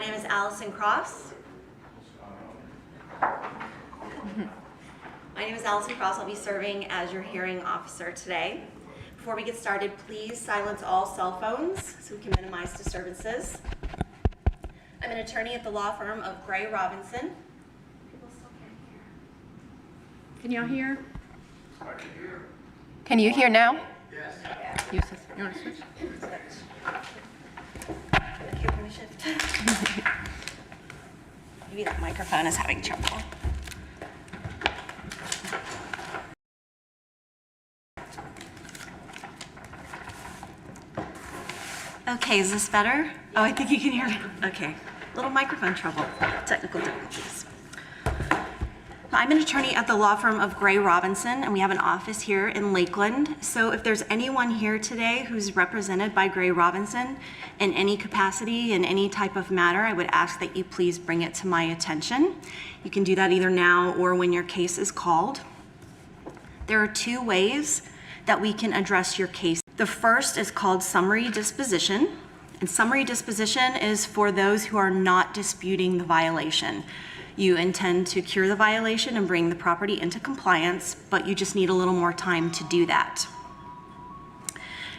My name is Allison Cross. I'll be serving as your hearing officer today. Before we get started, please silence all cell phones so we can minimize disturbances. I'm an attorney at the law firm of Gray Robinson. People still can't hear. Can y'all hear? I can hear. Can you hear now? Yes. You want to switch? If you're going to shift. Maybe that microphone is having trouble. Okay, is this better? Oh, I think you can hear me. Okay, little microphone trouble, technical difficulties. I'm an attorney at the law firm of Gray Robinson, and we have an office here in Lakeland. So if there's anyone here today who's represented by Gray Robinson in any capacity, in any type of matter, I would ask that you please bring it to my attention. You can do that either now or when your case is called. There are two ways that we can address your case. The first is called summary disposition, and summary disposition is for those who are not disputing the violation. You intend to cure the violation and bring the property into compliance, but you just need a little more time to do that.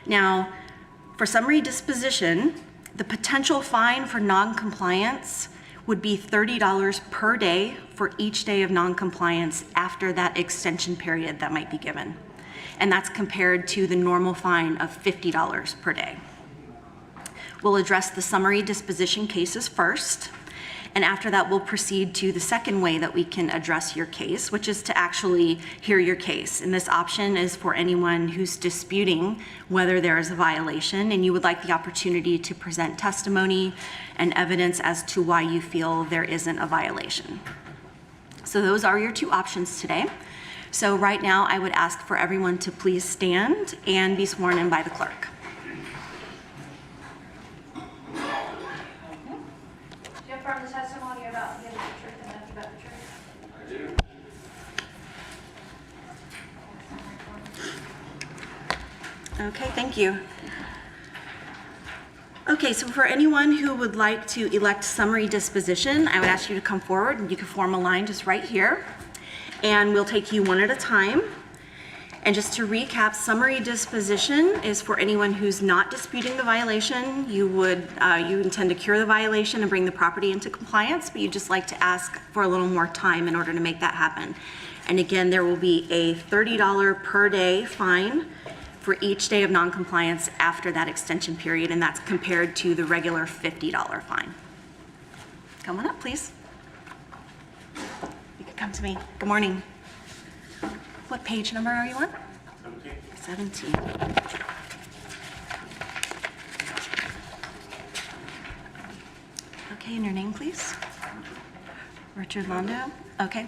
Now, for summary disposition, the potential fine for non-compliance would be $30 per day for each day of non-compliance after that extension period that might be given. And that's compared to the normal fine of $50 per day. We'll address the summary disposition cases first. And after that, we'll proceed to the second way that we can address your case, which is to actually hear your case. And this option is for anyone who's disputing whether there is a violation and you would like the opportunity to present testimony and evidence as to why you feel there isn't a violation. So those are your two options today. So right now, I would ask for everyone to please stand and be sworn in by the clerk. From the testimony about the truth and nothing but the truth. I do. Okay, thank you. Okay, so for anyone who would like to elect summary disposition, I would ask you to come forward and you can form a line just right here. And we'll take you one at a time. And just to recap, summary disposition is for anyone who's not disputing the violation. You intend to cure the violation and bring the property into compliance, but you'd just like to ask for a little more time in order to make that happen. And again, there will be a $30 per day fine for each day of non-compliance after that extension period, and that's compared to the regular $50 fine. Come on up, please. You can come to me. Good morning. What page number are you on? 17. Okay, and your name, please? Richard Londo. Okay.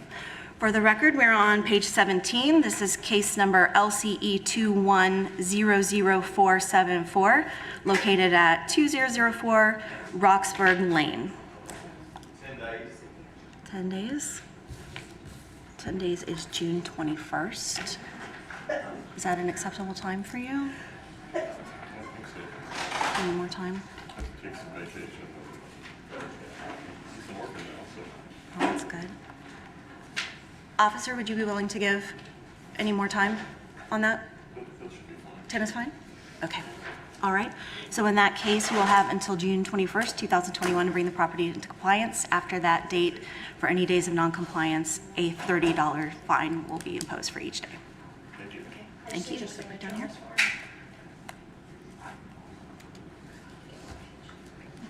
For the record, we're on page 17. This is case number LCE 2100474, located at 2004 Roxburgh Lane. 10 days. 10 days? 10 days is June 21st. Is that an acceptable time for you? I don't think so. Any more time? I have to take some vacation. I'm working now, so. Oh, that's good. Officer, would you be willing to give any more time on that? That should be fine. 10 is fine? Okay. All right. So in that case, you will have until June 21st, 2021 to bring the property into compliance. After that date, for any days of non-compliance, a $30 fine will be imposed for each day. Thank you. Thank you. Just right down here.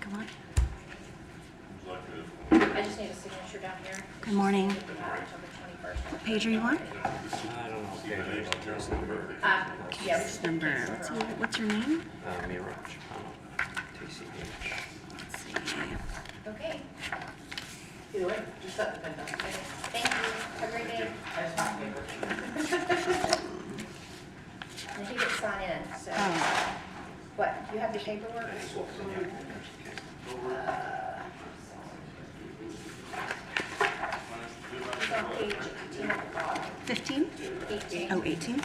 Come on. Would you like to? I just need a signature down here. Good morning. Until the 21st. What page are you on? See the name on this number? Yeah. This number. What's your name? Miraj, TCH. Let's see. Okay. Either way, just set the pen down. Okay. Thank you. Have a great day. And he gets signed in, so. Oh, What, you have the paperwork? It's on page 18 at the bottom. 15? 18. Oh, 18?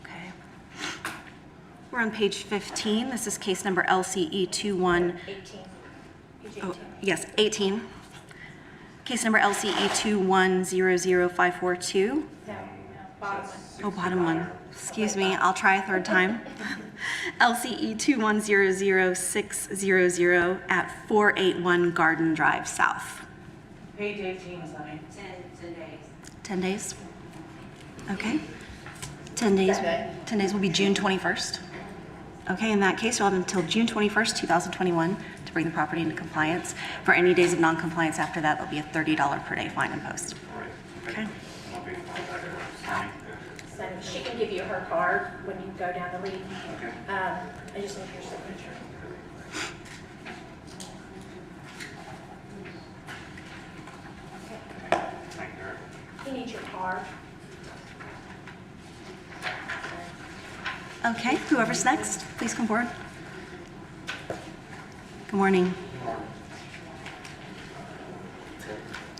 Okay. we're on page 15. This is case number LCE 21. 18. Page Oh, 18. yes, 18. Case number LCE 2100542. No, bottom one. Oh, bottom one. Excuse me, I'll try a third time. LCE 2100600 at 481 Garden Drive South. Page 18, Sonny. 10 days? Okay. 10 days. Okay. 10 days will be June 21st. Okay, in that case, you'll have until June 21st, 2021 to bring the property into compliance. For any days of non-compliance after that, there'll be a $30 per day fine imposed. Okay. So she can give you her card when you go down the lead. I just need your signature. He needs your card. Okay, whoever's next, please come forward. Good morning.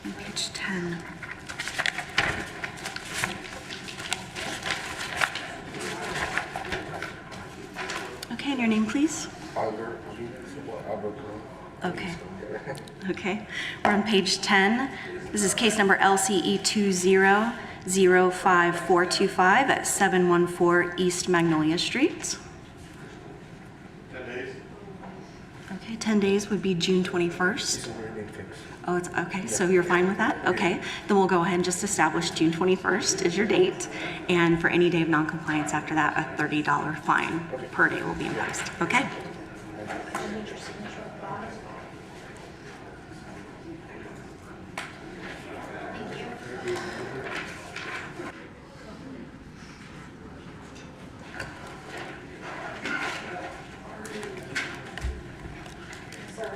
On page 10. Okay, and your name, please? Albert. Okay. Okay, we're on page 10. This is case number LCE 2005425 at 714 East Magnolia Street. 10 days? Okay, 10 days would be June 21st. Oh, it's, okay, so you're fine with that? Okay, then we'll go ahead and just establish June 21st is your date, and for any day of noncompliance after that, a $30 fine per day will be imposed, okay? I need your signature at the bottom. Thank you. Sir.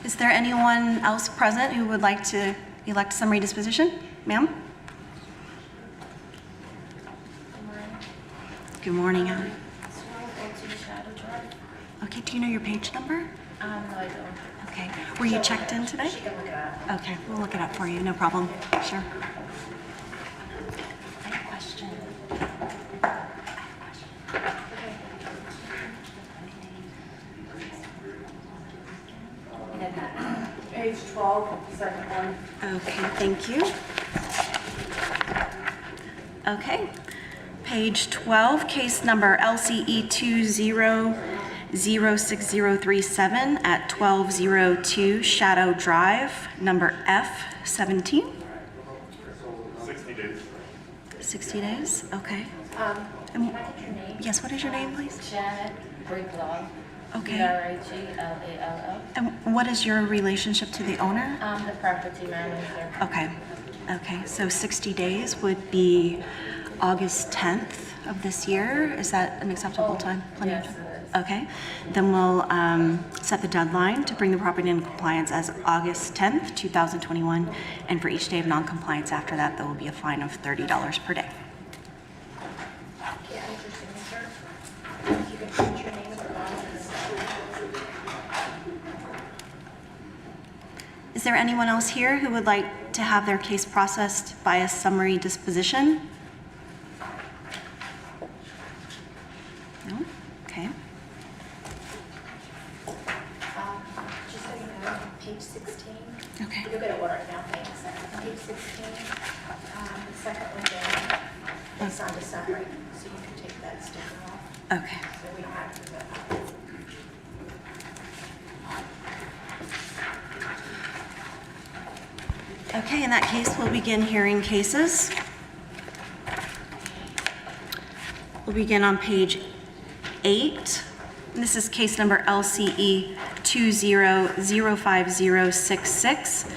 Is there anyone else present who would like to elect summary disposition? Ma'am? Good morning, Ally. Okay, do you know your page number? No, I don't. Okay, were you checked in today? She can look it up. Okay, we'll look it up for you, no problem. Sure. I have a question. Page 12, second one. Okay, thank you. Okay, page 12, case number LCE 2006037 at 1202 Shadow Drive, number F17. 60 days. 60 days, okay. Can I get your name? Yes, what is your name, please? Janet Briglaw. Okay. Briglaw. And what is your relationship to the owner? I'm the property manager. Okay, okay, so 60 days would be August 10th of this year. Is that an acceptable time? Plenty of yes, time? it is. Okay, then we'll set the deadline to bring the property into compliance as August 10th, 2021. And for each day of non-compliance after that, there will be a fine of $30 per day. Yeah, I need your signature. If you could put your name at the bottom. Is there anyone else here who would like to have their case processed by a summary disposition? No? Okay. Just so you know, page 16. Okay. You'll get it ordered now, thanks. Page 16, the second one down, they signed a summary, so you can take that sticker off, Okay. so we don't have to do that. Okay, in that case, we'll begin hearing cases. We'll begin on page 8. This is case number LCE 2005066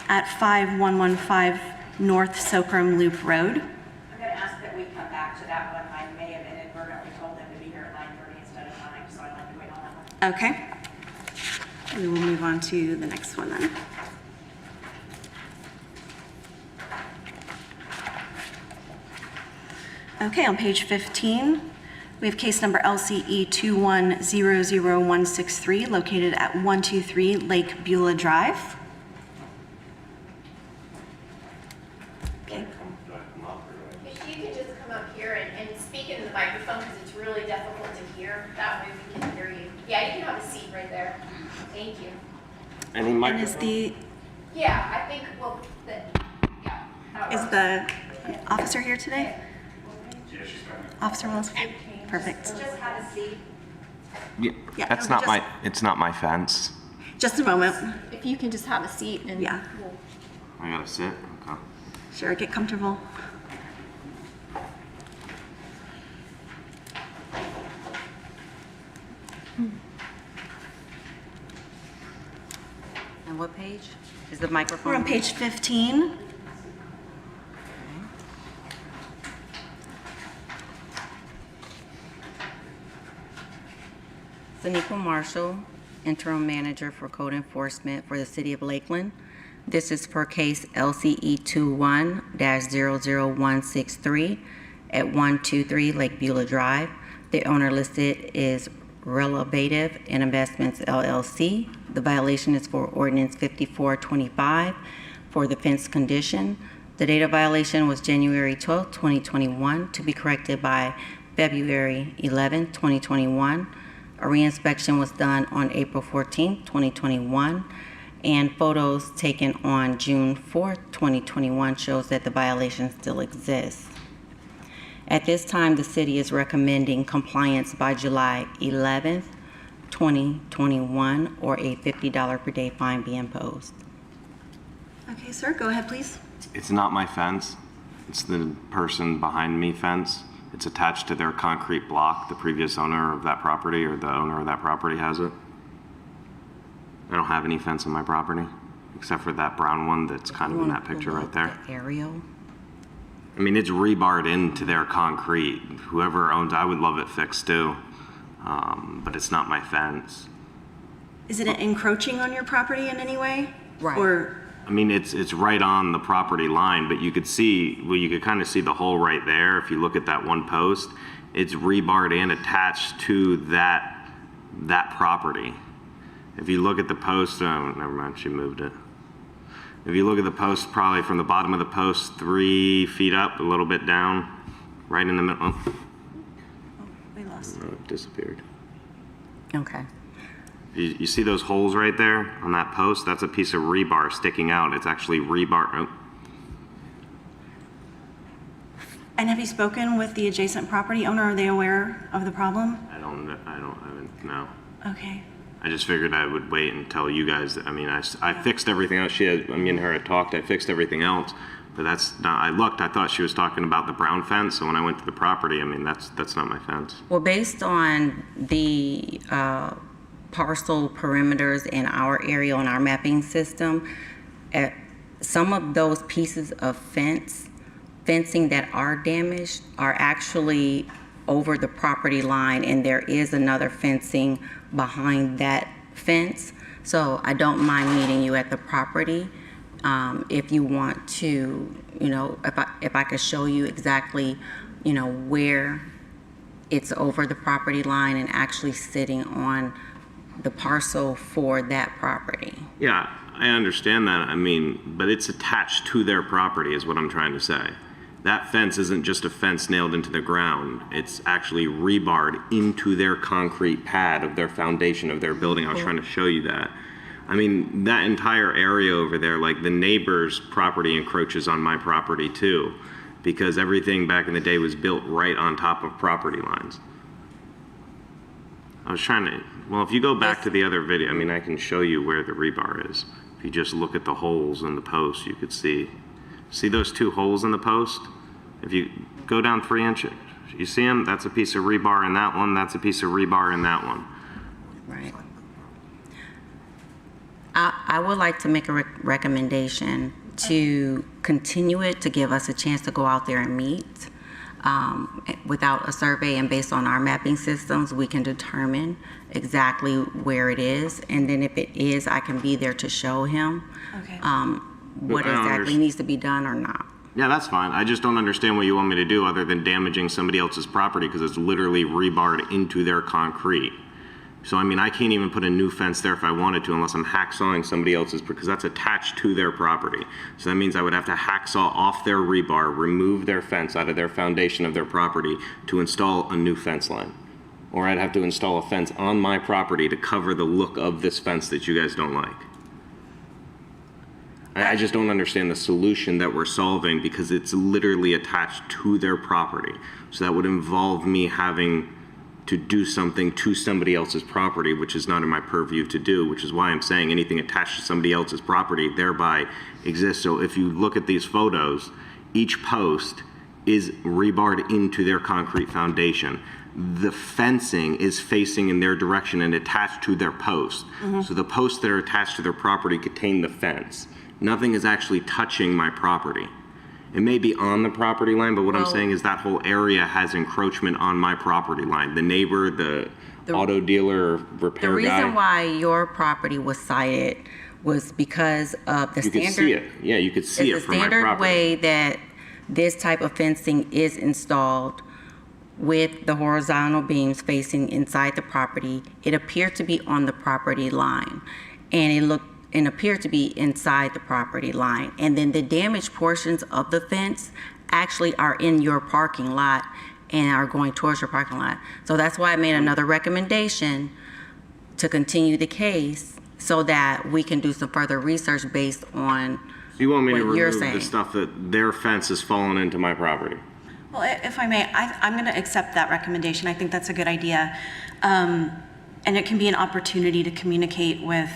at 5115 North Socrum Loop Road. I'm going to ask that we come back to that one. I may have inadvertently told them to be here at 9:30 instead of 9, so I'd like to wait on that one. Okay. We will move on to the next one then. Okay, on page 15, we have case number LCE 2100163 located at 123 Lake Beulah Drive. Okay. If you could just come up here and speak into the microphone, because it's really difficult to hear. there, that way we can hear you. Yeah, you can have a seat right there. Thank you. Any And is microphone? the, Yeah, I think, well, yeah. that is works. the officer here today? Yeah, she's coming. Officer Wells? Okay, perfect. Just have a seat. Yeah, That's no, not just- it's not my fence. Just a moment. If you can just have a seat and. Yeah, I gotta sit? Okay. sure, get comfortable. And what page? Is the microphone? We're on page 15. Saniqua Marshall, Interim Manager for Code Enforcement for the City of Lakeland. This is for case LCE 21-00163 at 123 Lake Beulah Drive. The owner listed is Relevative and Investments LLC. The violation is for ordinance 5425 for the fence condition. The date of violation was January 12, 2021, to be corrected by February 11, 2021. A reinspection was done on April 14, 2021, and photos taken on June 4, 2021 shows that the violation still exists. At this time, the city is recommending compliance by July 11th, 2021, or a $50 per day fine be imposed. Okay, sir, go ahead, please. It's not my fence. It's the person behind me fence. It's attached to their concrete block. The previous owner of that property or the owner of that property has it. I don't have any fence on my property except for that brown one that's kind of in that picture right there. The aerial. I mean, it's rebarred into their concrete. Whoever owns, I would love it fixed too, but it's not my fence. Is it encroaching on your property in any way? Right. Or, I mean, it's right on the property line, but you could see, well, you could kind of see the hole right there. If you look at that one post, it's rebarred and attached to that property. If you look at the post, oh, never mind, she moved it. If you look at the post, probably from the bottom of the post, 3 feet up, a little bit down, right in the middle. Oh, we lost. it disappeared. Okay. You see those holes right there on that post? That's a piece of rebar sticking out. It's actually rebar. Oh, And have you spoken with the adjacent property owner? Are they aware of the problem? I haven't, no. Okay. I just figured I would wait and tell you guys. I mean, I fixed everything else. Me and her had talked. I fixed everything else, but that's not. I looked. I thought she was talking about the brown fence. So when I went to the property, I mean, that's not my fence. Well, based on the parcel perimeters in our area on our mapping system, some of those pieces of fencing that are damaged are actually over the property line, and there is another fencing behind that fence. So I don't mind meeting you at the property if you want to, if I could show you exactly, where it's over the property line and actually sitting on the parcel for that property. Yeah, I understand that. I mean, but it's attached to their property is what I'm trying to say. That fence isn't just a fence nailed into the ground. It's actually rebarred into their concrete pad of their foundation of their building. I was trying to show you that. I mean, that entire area over there, like the neighbor's property encroaches on my property too, because everything back in the day was built right on top of property lines. I was trying to, well, if you go back to the other video, I mean, I can show you where the rebar is. If you just look at the holes in the post, you could see those 2 holes in the post? If you go down 3 inches, you see them? That's a piece of rebar in that one. That's a piece of rebar in that one. Right. I would like to make a recommendation to continue it, to give us a chance to go out there and meet. Without a survey and based on our mapping systems, we can determine exactly where it is. And then if it is, I can be there to show him Okay. what I don't exactly needs to be done or not. Yeah, that's fine. I just don't understand what you want me to do other than damaging somebody else's property because it's literally rebarred into their concrete. So, I mean, I can't even put a new fence there if I wanted to unless I'm hacksawing somebody else's, because that's attached to their property. So that means I would have to hacksaw off their rebar, remove their fence out of their foundation of their property to install a new fence line. or I'd have to install a fence on my property to cover the look of this fence that you guys don't like. I just don't understand the solution that we're solving because it's literally attached to their property. So that would involve me having to do something to somebody else's property, which is not in my purview to do, which is why I'm saying anything attached to somebody else's property thereby exists. So if you look at these photos, each post is rebarred into their concrete foundation. The fencing is facing in their direction and attached to their post. So the posts that are attached to their property contain the fence. Nothing is actually touching my property. It may be on the property line, but what I'm saying is that whole area has encroachment on my property line. The neighbor, the auto dealer, repair The guy. reason why your property was cited was because of the You standard. could see it. Yeah, you could see it It's the from my standard property. way that this type of fencing is installed with the horizontal beams facing inside the property. It appeared to be on the property line, and it appeared to be inside the property line. And then the damaged portions of the fence actually are in your parking lot and are going towards your parking lot. So that's why I made another recommendation to continue the case so that we can do some further research based on You want me to what you're remove the saying. stuff that their fence has fallen into my property? Well, if I may, I'm going to accept that recommendation. I think that's a good idea. And it can be an opportunity to communicate with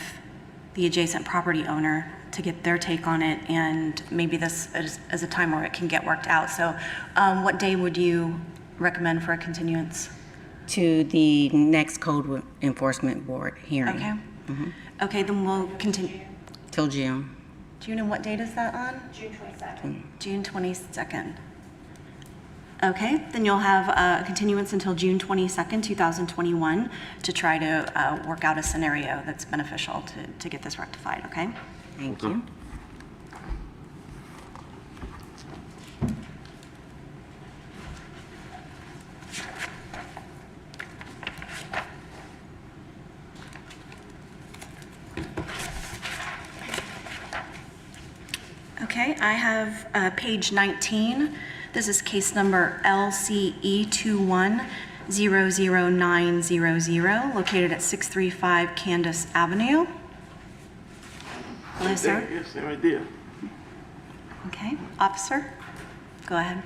the adjacent property owner to get their take on it, and maybe this is a time where it can get worked out. So what day would you recommend for a continuance? To the next code enforcement board hearing. Okay. Okay, then we'll continue. Till June. June, and what date is that on? June 22nd. June 22nd. Okay, then you'll have a continuance until June 22nd, 2021 to try to work out a scenario that's beneficial to get this rectified, okay? Thank you. Okay, I have page 19. This is case number LCE 21-00900, located at 635 Candace Avenue. Hello, sir. Yes, same idea. Okay, officer, go ahead.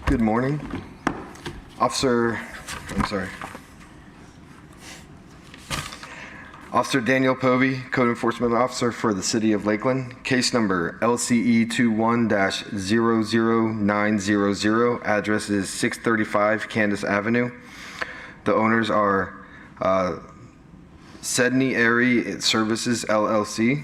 Good morning. Officer Daniel Povey, Code Enforcement Officer for the City of Lakeland. Case number LCE 21-00900. Address is 635 Candace Avenue. The owners are Sedney Airy Services LLC.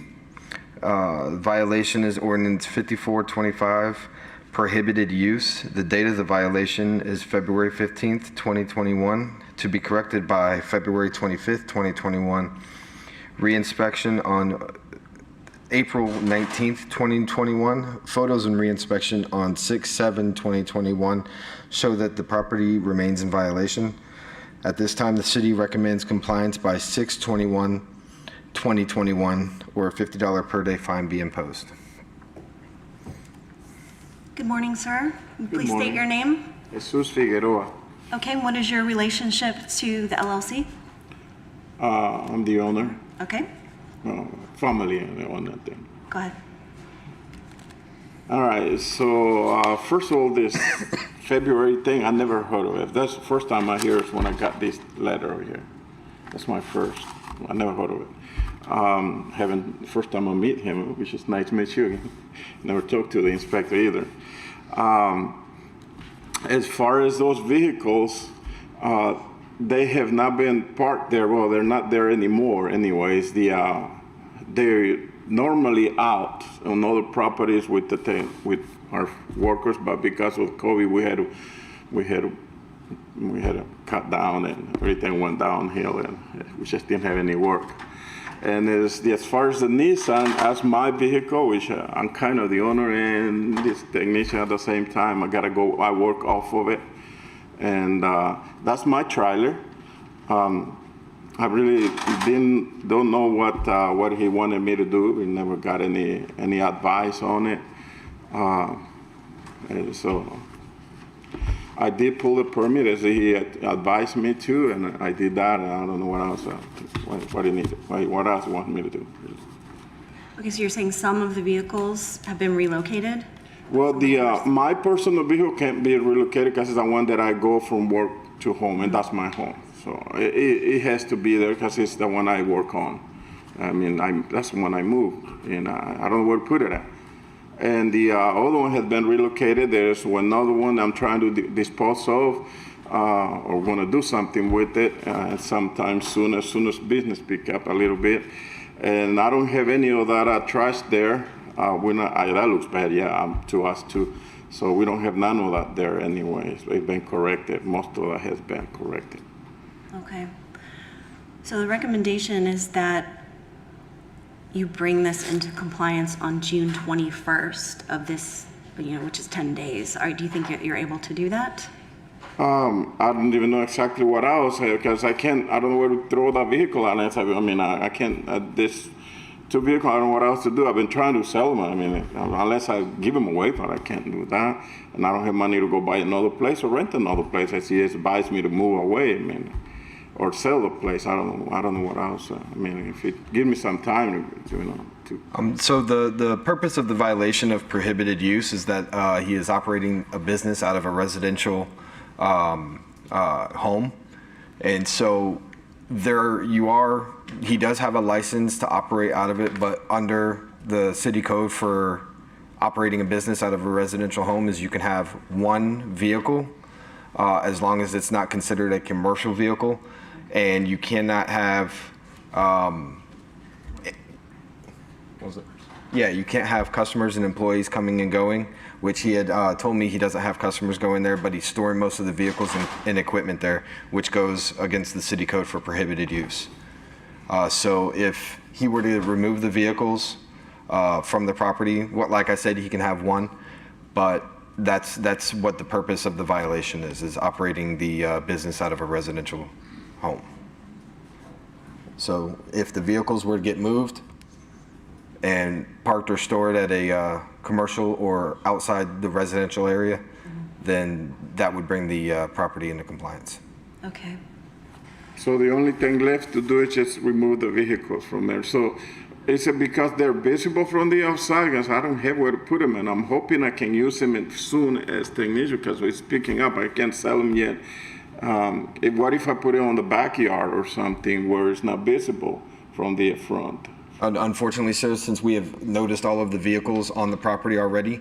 Violation is ordinance 5425, prohibited use. The date of the violation is February 15th, 2021, to be corrected by February 25th, 2021. Reinspection on April 19th, 2021. Photos and reinspection on 6/7/2021 show that the property remains in violation. At this time, the city recommends compliance by 6/21/2021, or a $50 per day fine be imposed. Good morning, sir. Please state morning. your name. Jesus Figueroa. Okay, what is your relationship to the LLC? I'm the owner. Okay, Family, I own that thing. go ahead. All right, so first of all, this February thing, I never heard of it. That's the first time I hear it when I got this letter over here. That's my first. I never heard of it. First time I meet him, which is nice to meet you. Never talked to the inspector either. As far as those vehicles, they have not been parked there. Well, they're not there anymore anyways. They're normally out on other properties with our workers, but because of COVID, we had to cut down and everything went downhill, and we just didn't have any work. And as far as the Nissan, that's my vehicle, which I'm kind of the owner and this technician at the same time. I work off of it. And that's my trailer. I really don't know what he wanted me to do. We never got any advice on it. And so I did pull the permit as he had advised me to, and I did that, and I don't know what else, what he needed, what else he wanted me to do. Okay, so you're saying some of the vehicles have been relocated? Well, my personal vehicle can't be relocated because it's the one that I go from work to home, and that's my home. So it has to be there because it's the one I work on. I mean, that's the one I moved, and I don't know where to put it at. And the other one has been relocated. There's another one I'm trying to dispose of, or want to do something with it sometime soon, as soon as business pick up a little bit. And I don't have any of that trash there. That looks bad, yeah, to us too. So we don't have none of that there anyway. So it's been corrected. Most of that has been corrected. Okay. So the recommendation is that you bring this into compliance on June 21st of this, which is 10 days. Do you think you're able to do that? I don't even know exactly what else, because I don't know where to throw that vehicle unless I can't, this two vehicles, I don't know what else to do. I've been trying to sell them. I mean, unless I give them away, but I can't do that. And I don't have money to go buy another place or rent another place. I see it advised me to move away. I mean, or sell the place. I don't know what else. I mean, if it give me some time to. So the purpose of the violation of prohibited use is that he is operating a business out of a residential home, and so he does have a license to operate out of it, but under the city code for operating a business out of a residential home is you can have one vehicle as long as it's not considered a commercial vehicle. And you cannot have, you can't have customers and employees coming and going, which he had told me he doesn't have customers going there, but he's storing most of the vehicles and equipment there, which goes against the city code for prohibited use. So if he were to remove the vehicles from the property, like I said, he can have one, but that's what the purpose of the violation is operating the business out of a residential home. So if the vehicles were to get moved and parked or stored at a commercial or outside the residential area, then that would bring the property into compliance. Okay. So the only thing left to do is just remove the vehicles from there. So is it because they're visible from the outside? Because I don't have where to put them, and I'm hoping I can use them as soon as technician because it's picking up. I can't sell them yet. What if I put it on the backyard or something where it's not visible from the front? Unfortunately, sir, since we have noticed all of the vehicles on the property already,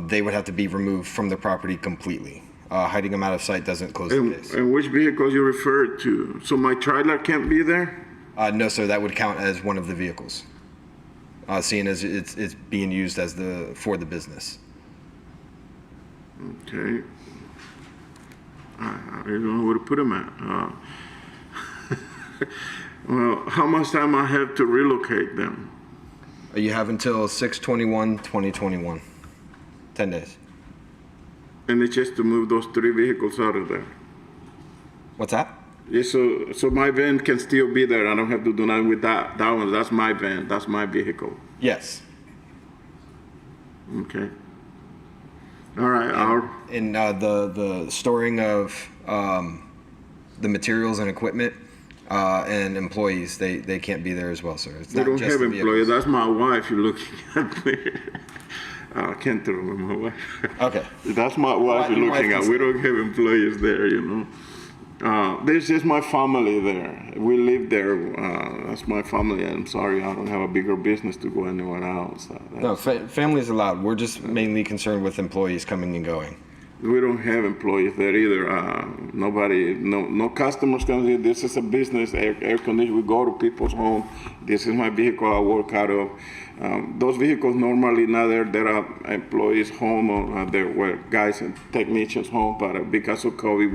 they would have to be removed from the property completely. Hiding them out of sight doesn't close the case. And which vehicles you referred to? So my trailer can't be there? No, sir, that would count as one of the vehicles, seeing as it's being used as for the business. Okay. I don't know where to put them at. Well, how much time I have to relocate them? You have until 6/21/2021, 10 days. And it's just to move those three vehicles out of there. What's that? Yeah, so my van can still be there. I don't have to do nothing with that. That one, that's my van. That's my vehicle. Yes. Okay. All right. And the storing of the materials and equipment and employees, they can't be there as well, sir. It's We not don't just have the employees. vehicles. That's my wife you're looking at there. I can't tell them my wife. Okay. That's my wife you're Your looking wife at. We don't have employees there, There's just my family there. We live there. That's my family. I'm sorry, I don't have a bigger business to go anywhere else. No, family is allowed. We're just mainly concerned with employees coming and going. We don't have employees there either. No customers come here. This is a business, air conditioning. We go to people's home. This is my vehicle I work out of. Those vehicles normally not there. There are employees home or there were guys and technicians home. But because of COVID,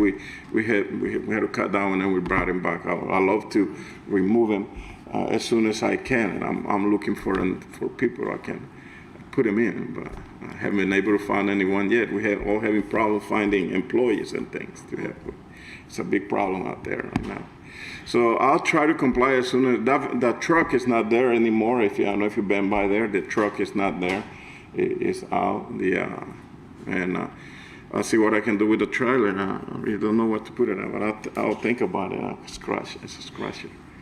we had to cut down and then we brought them back. I love to remove them as soon as I can. And I'm looking for people I can put them in, but I haven't been able to find anyone yet. We have all having problems finding employees and things to help with. It's a big problem out there right now. So I'll try to comply as soon as that truck is not there anymore. I don't know if you've been by there, the truck is not there. It's out. I'll see what I can do with the trailer. I really don't know what to put it in, but I'll think about it. I'll scratch it.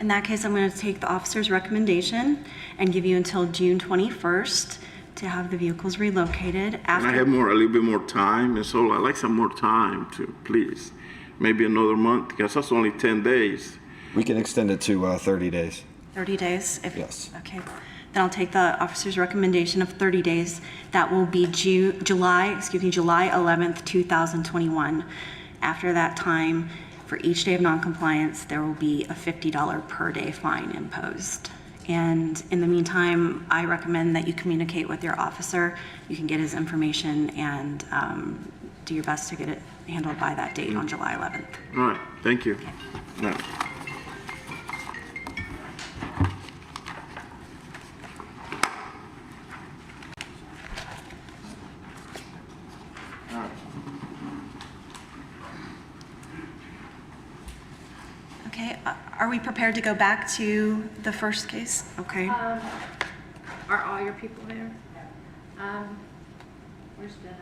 In that case, I'm going to take the officer's recommendation and give you until June 21st to have the vehicles relocated. Can I After, have a little bit more time? And so I'd like some more time to, please. Maybe another month, because that's only 10 days. We can extend it to 30 days. 30 days? Yes. Okay. Then I'll take the officer's recommendation of 30 days. That will be July 11th, 2021. After that time, for each day of noncompliance, there will be a $50 per day fine imposed. And in the meantime, I recommend that you communicate with your officer. You can get his information and do your best to get it handled by that date on July 11th. All right, thank you. No. Okay, are we prepared to go back to the first case? Okay. Are all your people there? Where's Dennis?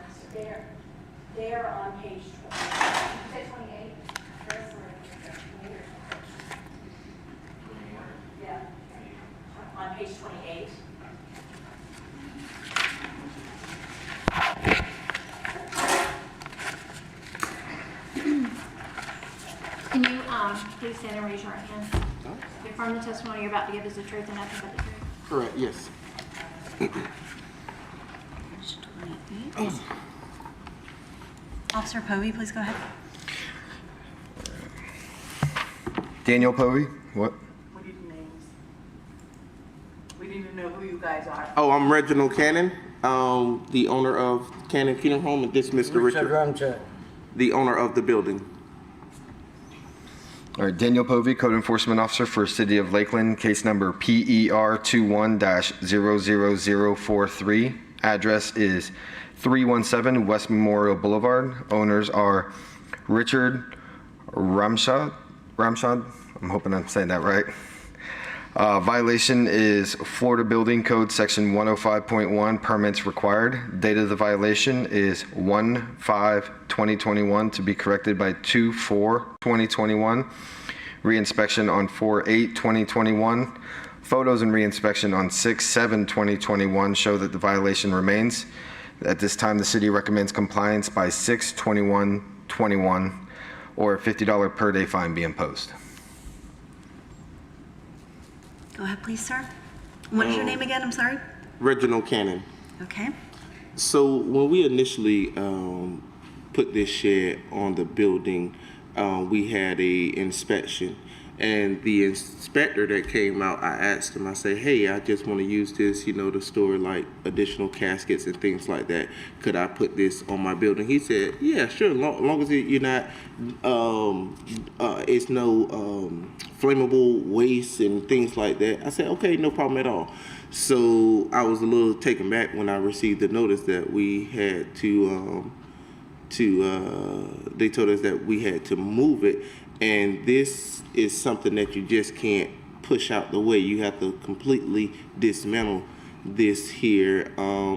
They're on page 20. Did you say 28? Yeah. On page 28. Can you, please stand and raise your right hand? Confirm the testimony you're about to give is the truth and nothing but the truth. Correct, yes. Officer Povey, please go ahead. Daniel Povey, what? We need the names. We need to know who you guys are. Oh, I'm Reginald Cannon, the owner of Cannon Funeral Home, and this Mr. Richard, the owner of the building. All right, Daniel Povey, Code Enforcement Officer for City of Lakeland, case number PER 21-00043. Address is 317 West Memorial Boulevard. Owners are Richard Ramshad. I'm hoping I'm saying that right. Violation is Florida Building Code Section 105.1, permits required. Date of the violation is 1/5/2021 to be corrected by 2/4/2021. Reinspection on 4/8/2021. Photos and reinspection on 6/7/2021 show that the violation remains. At this time, the city recommends compliance by 6/21/21 or a $50 per day fine be imposed. Go ahead, please, sir. What is your name again? I'm sorry. Reginald Cannon. Okay. So when we initially put this shed on the building, we had a inspection, and the inspector that came out, I asked him, I said, hey, I just want to use this, to store like additional caskets and things like that. Could I put this on my building? He said, yeah, sure, long as you're not, it's no flammable waste and things like that. I said, okay, no problem at all. So I was a little taken back when I received the notice that we had they told us that we had to move it, and this is something that you just can't push out the way. You have to completely dismantle this here.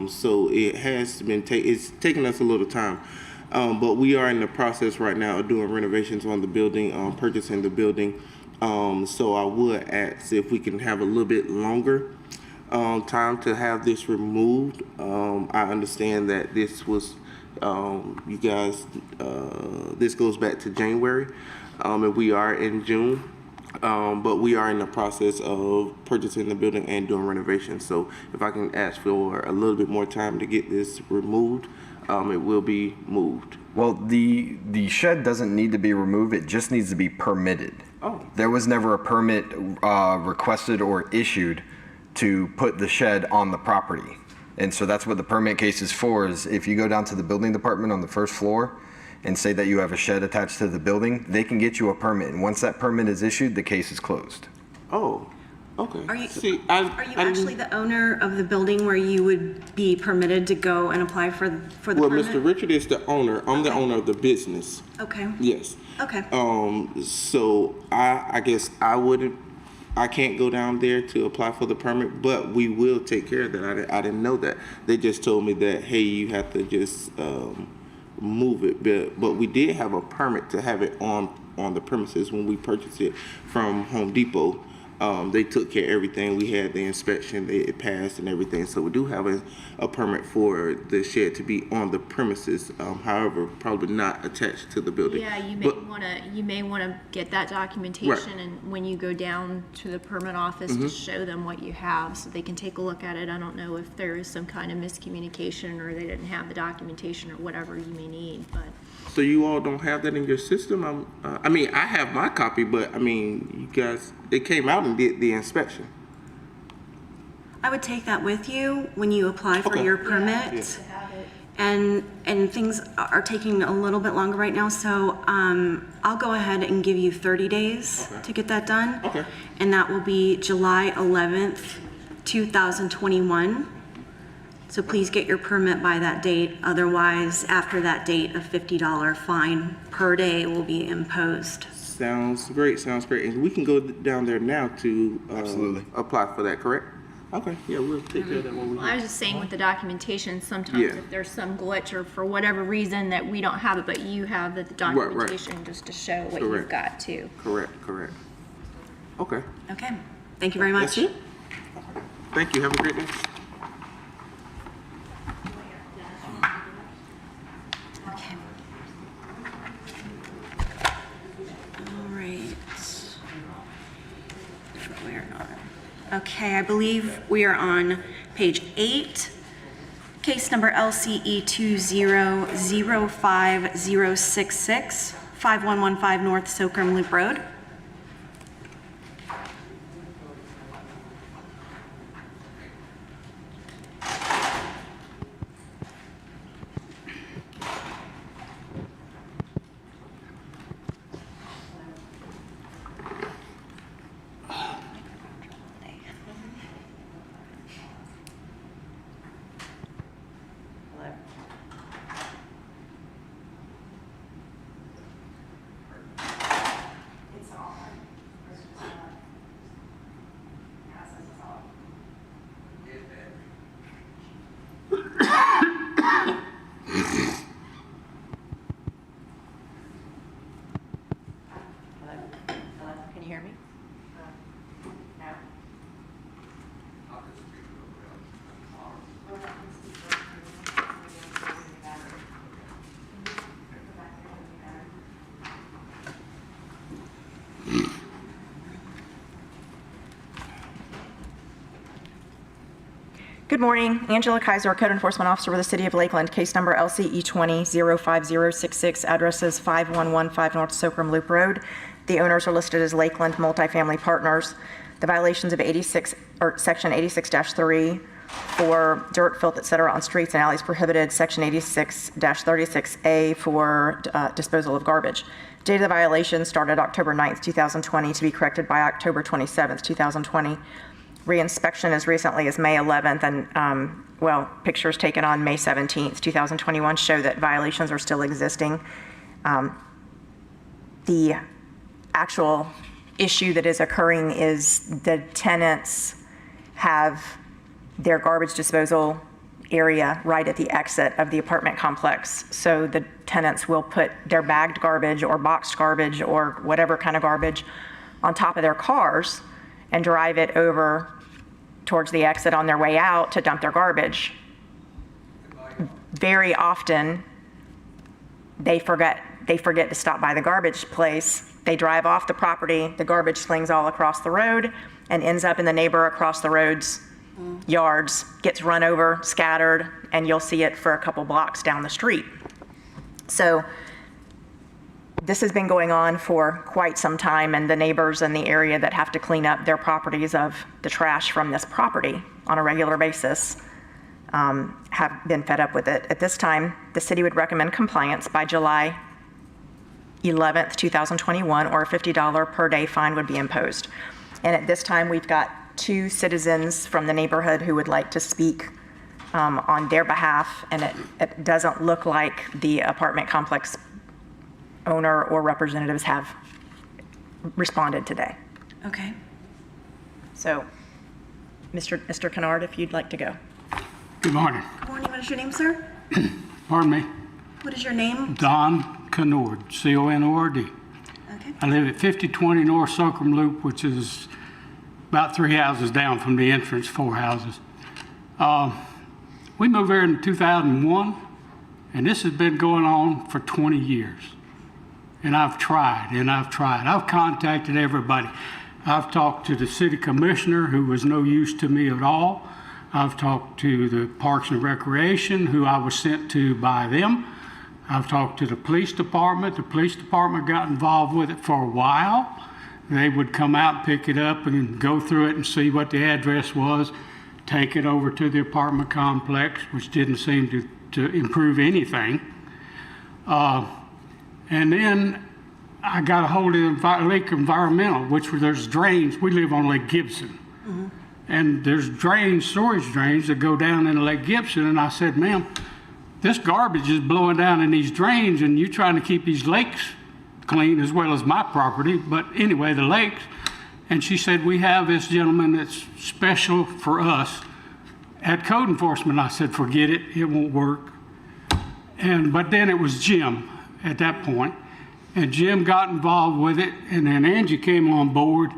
So it has been it's taken us a little time, but we are in the process right now of doing renovations on the building, purchasing the building. So I would ask if we can have a little bit longer time to have this removed. I understand that this was you guys, this goes back to January, and we are in June, but we are in the process of purchasing the building and doing renovations. So if I can ask for a little bit more time to get this removed, it will be moved. Well, the shed doesn't need to be removed, it just needs to be permitted. Oh. There was never a permit requested or issued to put the shed on the property. And so that's what the permit case is for, is if you go down to the building department on the first floor and say that you have a shed attached to the building, they can get you a permit. And once that permit is issued, the case is closed. Oh, okay. Are you, I actually the owner of the building where you would be permitted to go and apply for the Well, permit? Mr. Richard is the owner. I'm the owner of the business. Okay. Yes. Okay. So I guess I can't go down there to apply for the permit, but we will take care of that. I didn't know that. They just told me that, hey, you have to just move it, but we did have a permit to have it on the premises when we purchased it from Home Depot. They took care of everything. We had the inspection, it passed and everything. So we do have a permit for the shed to be on the premises. However, probably not attached to the building. Yeah, But- you may wanna get that documentation, and when you go down to the permit office, to show them what you have, so they can take a look at it. I don't know if there is some kind of miscommunication, or they didn't have the documentation, or whatever you may need, but. So you all don't have that in your system? I mean, I have my copy, but I mean, you guys, it came out and did the inspection. I would take that with you when you apply for Okay. your permit. And things are taking a little bit longer right now, so I'll go ahead and give you 30 days to get that done. Okay. And that will be July 11th, 2021. So please get your permit by that date. Otherwise, after that date, a $50 fine per day will be imposed. Sounds great, And we can go down there now to Absolutely. apply for that, correct? Okay, yeah, we'll take care of that when we Well, I was just saying with the documentation, sometimes Yeah. if there's some glitch or for whatever reason that we don't have it, but you have the right. documentation just to show what you've Correct. got too. Correct. Okay, Okay, thank you very much. that's it. Thank you, have a great day. Okay. All right. We are not. Okay, I believe we are on page 8. Case number LCE 2005066, 5115 North Socrum Loop Road. Can you hear me? Good morning, Angela Kaiser, Code Enforcement Officer with the City of Lakeland, case number LCE 20-05066, addresses 5115 North Socrum Loop Road. The owners are listed as Lakeland Multifamily Partners. The violations of Section 86-3 for dirt, filth, et cetera, on streets and alleys prohibited, Section 86-36A for disposal of garbage. Date of the violation started October 9th, 2020, to be corrected by October 27th, 2020. Reinspection as recently as May 11th, and pictures taken on May 17th, 2021 show that violations are still existing. The actual issue that is occurring is the tenants have their garbage disposal area right at the exit of the apartment complex. So the tenants will put their bagged garbage or boxed garbage or whatever kind of garbage on top of their cars and drive it over towards the exit on their way out to dump their garbage. Very often, they forget to stop by the garbage place. They drive off the property, the garbage slings all across the road and ends up in the neighbor across the road's yards, gets run over, scattered, and you'll see it for a couple blocks down the street. So this has been going on for quite some time, and the neighbors in the area that have to clean up their properties of the trash from this property on a regular basis have been fed up with it. At this time, the city would recommend compliance by July 11th, 2021, or a $50 per day fine would be imposed. And at this time, we've got 2 citizens from the neighborhood who would like to speak on their behalf, and it doesn't look like the apartment complex owner or representatives have responded today. Okay. So, Mr. Kennard, if you'd like to go. Good morning. Good morning, what is your name, sir? Pardon me. What is your name? Don Conord, C-O-N-O-R-D. Okay. I live at 5020 North Suncrum Loop, which is about 3 houses down from the entrance, 4 houses. We moved here in 2001, and this has been going on for 20 years. And I've tried, and I've tried. I've contacted everybody. I've talked to the city commissioner, who was no use to me at all. I've talked to the Parks and Recreation, who I was sent to by them. I've talked to the police department. The police department got involved with it for a while. They would come out, pick it up, and go through it and see what the address was, take it over to the apartment complex, which didn't seem to improve anything. And then I got a hold of Lake Environmental, which there's drains. We live on Lake Gibson. And there's drains, storage drains that go down into Lake Gibson. And I said, ma'am, this garbage is blowing down in these drains, and you're trying to keep these lakes clean as well as my property. But anyway, the lakes. And she said, we have this gentleman that's special for us at code enforcement. I said, forget it, it won't work. But then it was Jim at that point. And Jim got involved with it, and then Angie came on board,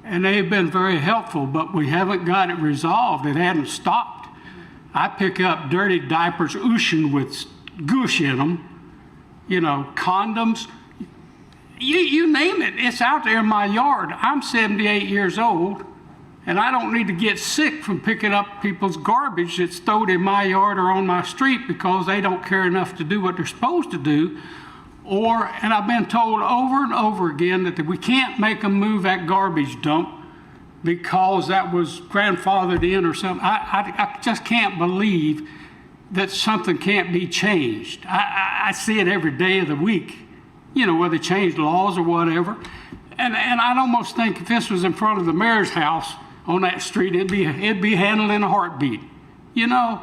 and they've been very helpful, but we haven't got it resolved. It hadn't stopped. I pick up dirty diapers ocean with goosh in them, you know, condoms, you name it, it's out there in my yard. I'm 78 years old, and I don't need to get sick from picking up people's garbage that's stowed in my yard or on my street because they don't care enough to do what they're supposed to do. And I've been told over and over again that we can't make them move that garbage dump because that was grandfathered in or something. I just can't believe that something can't be changed. I see it every day of the week, you know, whether they change laws or whatever. And I'd almost think if this was in front of the mayor's house on that street, it'd be handled in a heartbeat, you know.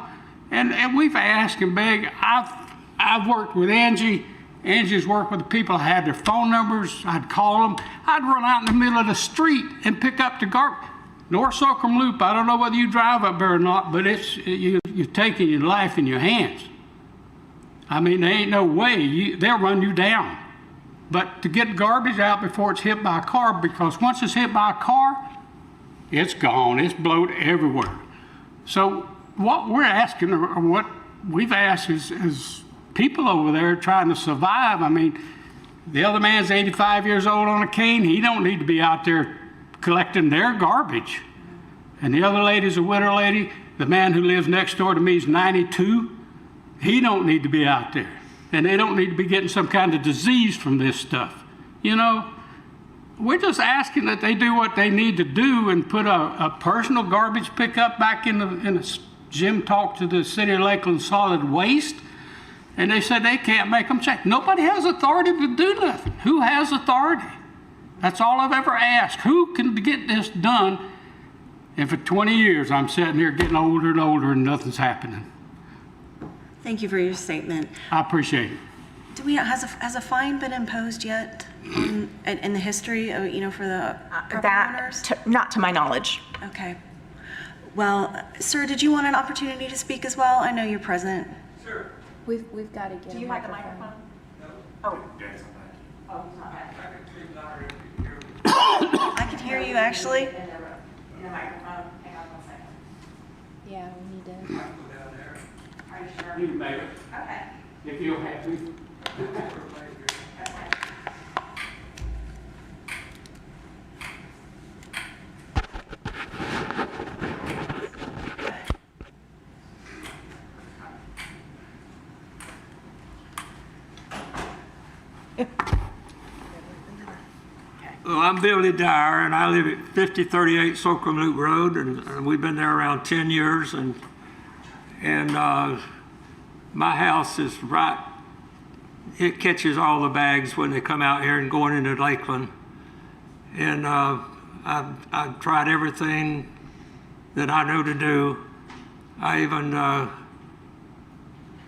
And we've asked and begged. I've worked with Angie. Angie's worked with the people. I had their phone numbers. I'd call them. I'd run out in the middle of the street and pick up the garbage. North Suncrum Loop, I don't know whether you drive up there or not, but you're taking your life in your hands. I mean, there ain't no way. They'll run you down. But to get garbage out before it's hit by a car, because once it's hit by a car, it's gone. It's blowed everywhere. So what we're asking, or what we've asked is people over there trying to survive. I mean, the other man's 85 years old on a cane. He don't need to be out there collecting their garbage. And the other lady's a widow lady. The man who lives next door to me is 92. He don't need to be out there. And they don't need to be getting some kind of disease from this stuff. You know, we're just asking that they do what they need to do and put a personal garbage pickup back in the Jim talked to the City of Lakeland Solid Waste. And they said they can't make them check. Nobody has authority to do nothing. Who has authority? That's all I've ever asked. Who can get this done? And for 20 years, I'm sitting here getting older and older and nothing's happening. Thank you for your statement. I appreciate it. Has a fine been imposed yet in the history of, you know, for the property owners? Not to my knowledge. Okay. Well, sir, did you want an opportunity to speak as well? I know you're present. We've got to get Do you have the microphone? I can hear you, actually. In the microphone, hang on 1 second. Yeah, we need to. Are you sure? You can make it. Okay. If you're happy. Well, I'm Billy Dyer, and I live at 5038 Suncrum Loop Road, and we've been there around 10 years, and my house is right, it catches all the bags when they come out here and going into Lakeland. And I've tried everything that I know to do. I even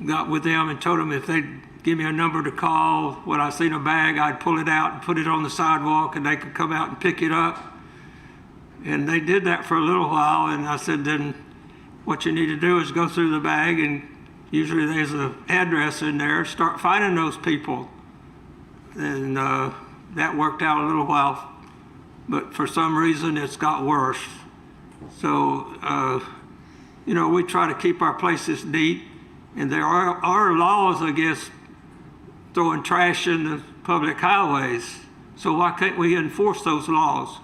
got with them and told them if they'd give me a number to call, when I seen a bag, I'd pull it out and put it on the sidewalk and they could come out and pick it up. And they did that for a little while, and I said, then what you need to do is go through the bag and usually there's an address in there, start finding those people. And that worked out a little while, but for some reason it's got worse. So, you know, we try to keep our places neat, and there are laws against throwing trash in the public highways. So why can't we enforce those laws?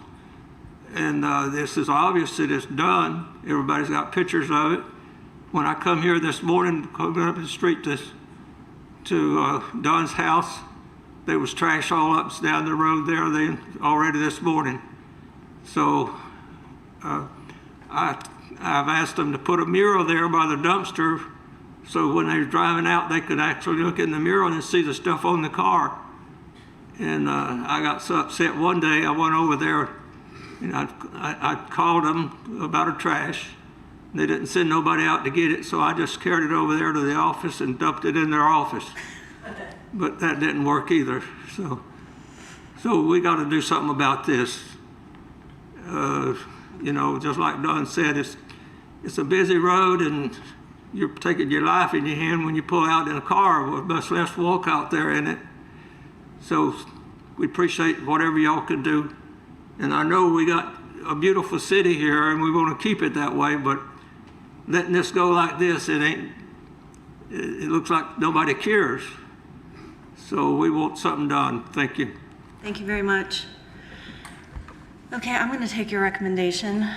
And this is obvious that it's done. Everybody's got pictures of it. When I come here this morning, coming up the street to Don's house, there was trash all up and down the road there already this morning. So I've asked them to put a mural there by the dumpster, so when they're driving out, they could actually look in the mural and see the stuff on the car. And I got so upset one day, I went over there and I called them about a trash. They didn't send nobody out to get it, so I just carried it over there to the office and dumped it in their office. But that didn't work either. So we got to do something about this. You know, just like Don said, it's a busy road, and you're taking your life in your hand when you pull out in a car, much less walk out there in it. So we appreciate whatever y'all can do. And I know we got a beautiful city here, and we want to keep it that way, but letting this go like this, it looks like nobody cares. So we want something done. Thank you. Thank you very much. Okay, I'm going to take your recommendation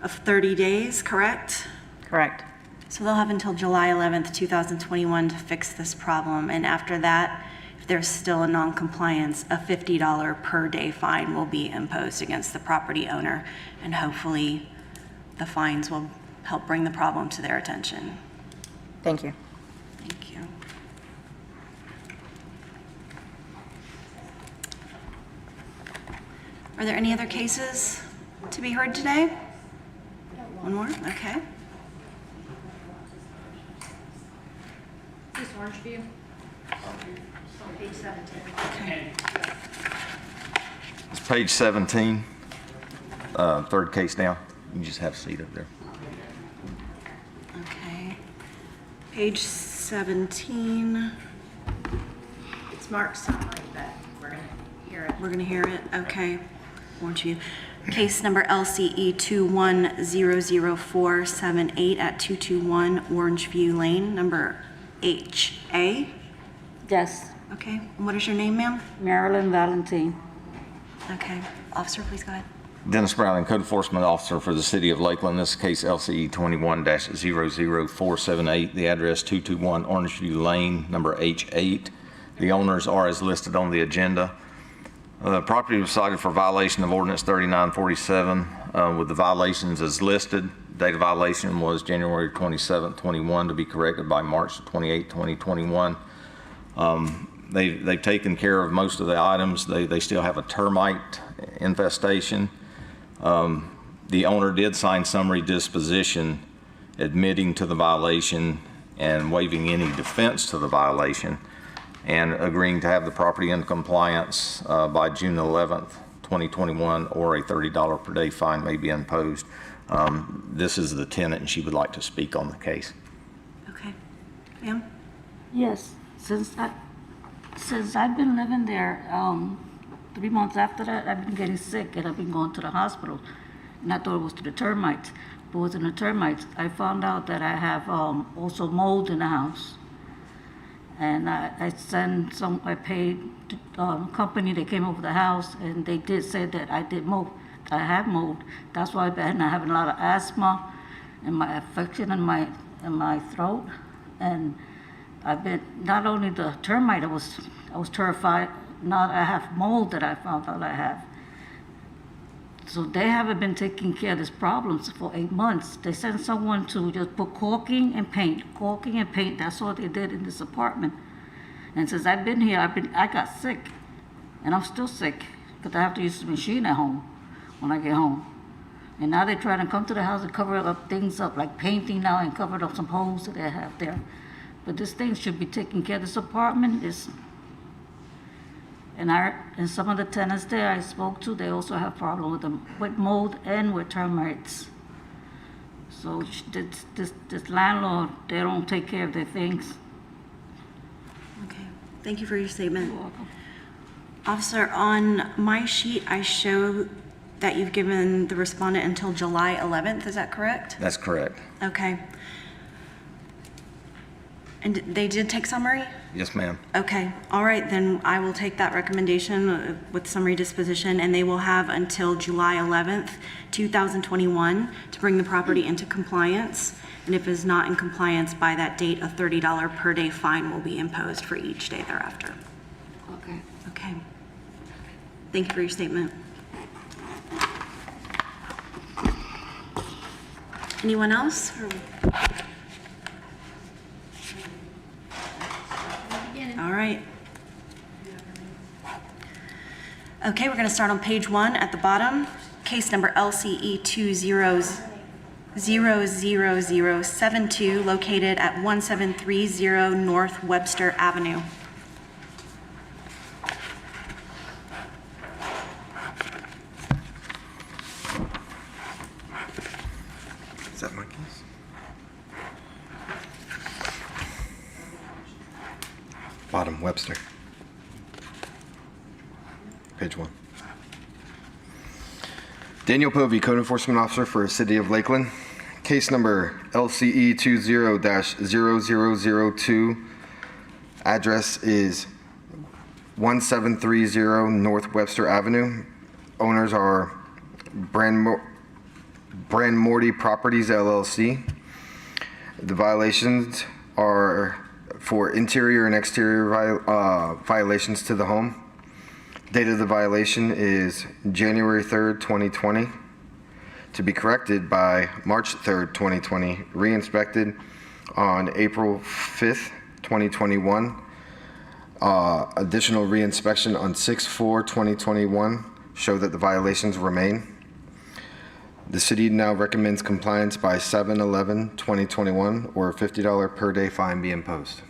of 30 days, correct? Correct. So they'll have until July 11th, 2021 to fix this problem. And after that, if there's still a non-compliance, a $50 per day fine will be imposed against the property owner. And hopefully the fines will help bring the problem to their attention. Thank you. Thank you. Are there any other cases to be heard today? One more? Okay. This Orangeview. On page 17. Okay. It's page 17, third case down. You can just have a seat up there. Okay. Page 17. It's marked summary, but we're going to hear it. We're going to hear it. Okay. Won't you? Case number LCE 21004778 at 221 Orangeview Lane, number HA. Yes, Okay. And what is your name, ma'am? Marilyn Valentine. Okay. Officer, please go ahead. Dennis Browning, Code Enforcement Officer for the City of Lakeland. This case LCE 21-00478. The address 221 Orangeview Lane, number H8. The owners are as listed on the agenda. The property was cited for violation of Ordinance 3947 with the violations as listed. Date of violation was January 27, 21, to be corrected by March 28, 2021. They've taken care of most of the items. They still have a termite infestation. The owner did sign summary disposition admitting to the violation and waiving any defense to the violation, and agreeing to have the property in compliance by June 11th, 2021, or a $30 per day fine may be imposed. This is the tenant, and she would like to speak on the case. Okay. Ma'am? Yes, since I've been living there, 3 months after that, I've been getting sick and I've been going to the hospital. And I thought it was to the termites, but it wasn't the termites. I found out that I have also mold in the house. And I paid the company that came over the house, and they did say that I did mold. I have mold. That's why I've been having a lot of asthma and my infection in my throat. And I've been, not only the termite, I was terrified. Now I have mold that I found out I have. So they haven't been taking care of these problems for 8 months. They sent someone to just put caulking and paint. That's all they did in this apartment. And since I've been here, I got sick, and I'm still sick because I have to use the machine at home when I get home. And now they're trying to come to the house and cover up things up, like painting now, and covered up some holes that they have there. But this thing should be taken care of. This apartment is. And some of the tenants there I spoke to, they also have problem with mold and with termites. So this landlord, they don't take care of their things. Okay, thank you for your statement. You're welcome. Officer, on my sheet, I show that you've given the respondent until July 11th, is that correct? That's correct. Okay. And they did take summary? Yes, ma'am. Okay, all right, then I will take that recommendation with summary disposition, and they will have until July 11th, 2021 to bring the property into compliance. And if it is not in compliance by that date, a $30 per day fine will be imposed for each day thereafter. Okay. Okay. Thank you for your statement. Anyone else? All right. Okay, we're going to start on page 1 at the bottom. Case number LCE 200072, located at 1730 North Webster Avenue. Is that my case? Bottom, Webster. Page 1. Daniel Povey, Code Enforcement Officer for City of Lakeland. Case number LCE 20-0002. Address is 1730 North Webster Avenue. Owners are Morty Properties LLC. The violations are for interior and exterior violations to the home. Date of the violation is January 3rd, 2020. To be corrected by March 3rd, 2020. Re-inspected on April 5th, 2021. Additional re-inspection on 6/4/2021 show that the violations remain. The city now recommends compliance by 7/11/2021 or a $50 per day fine be imposed.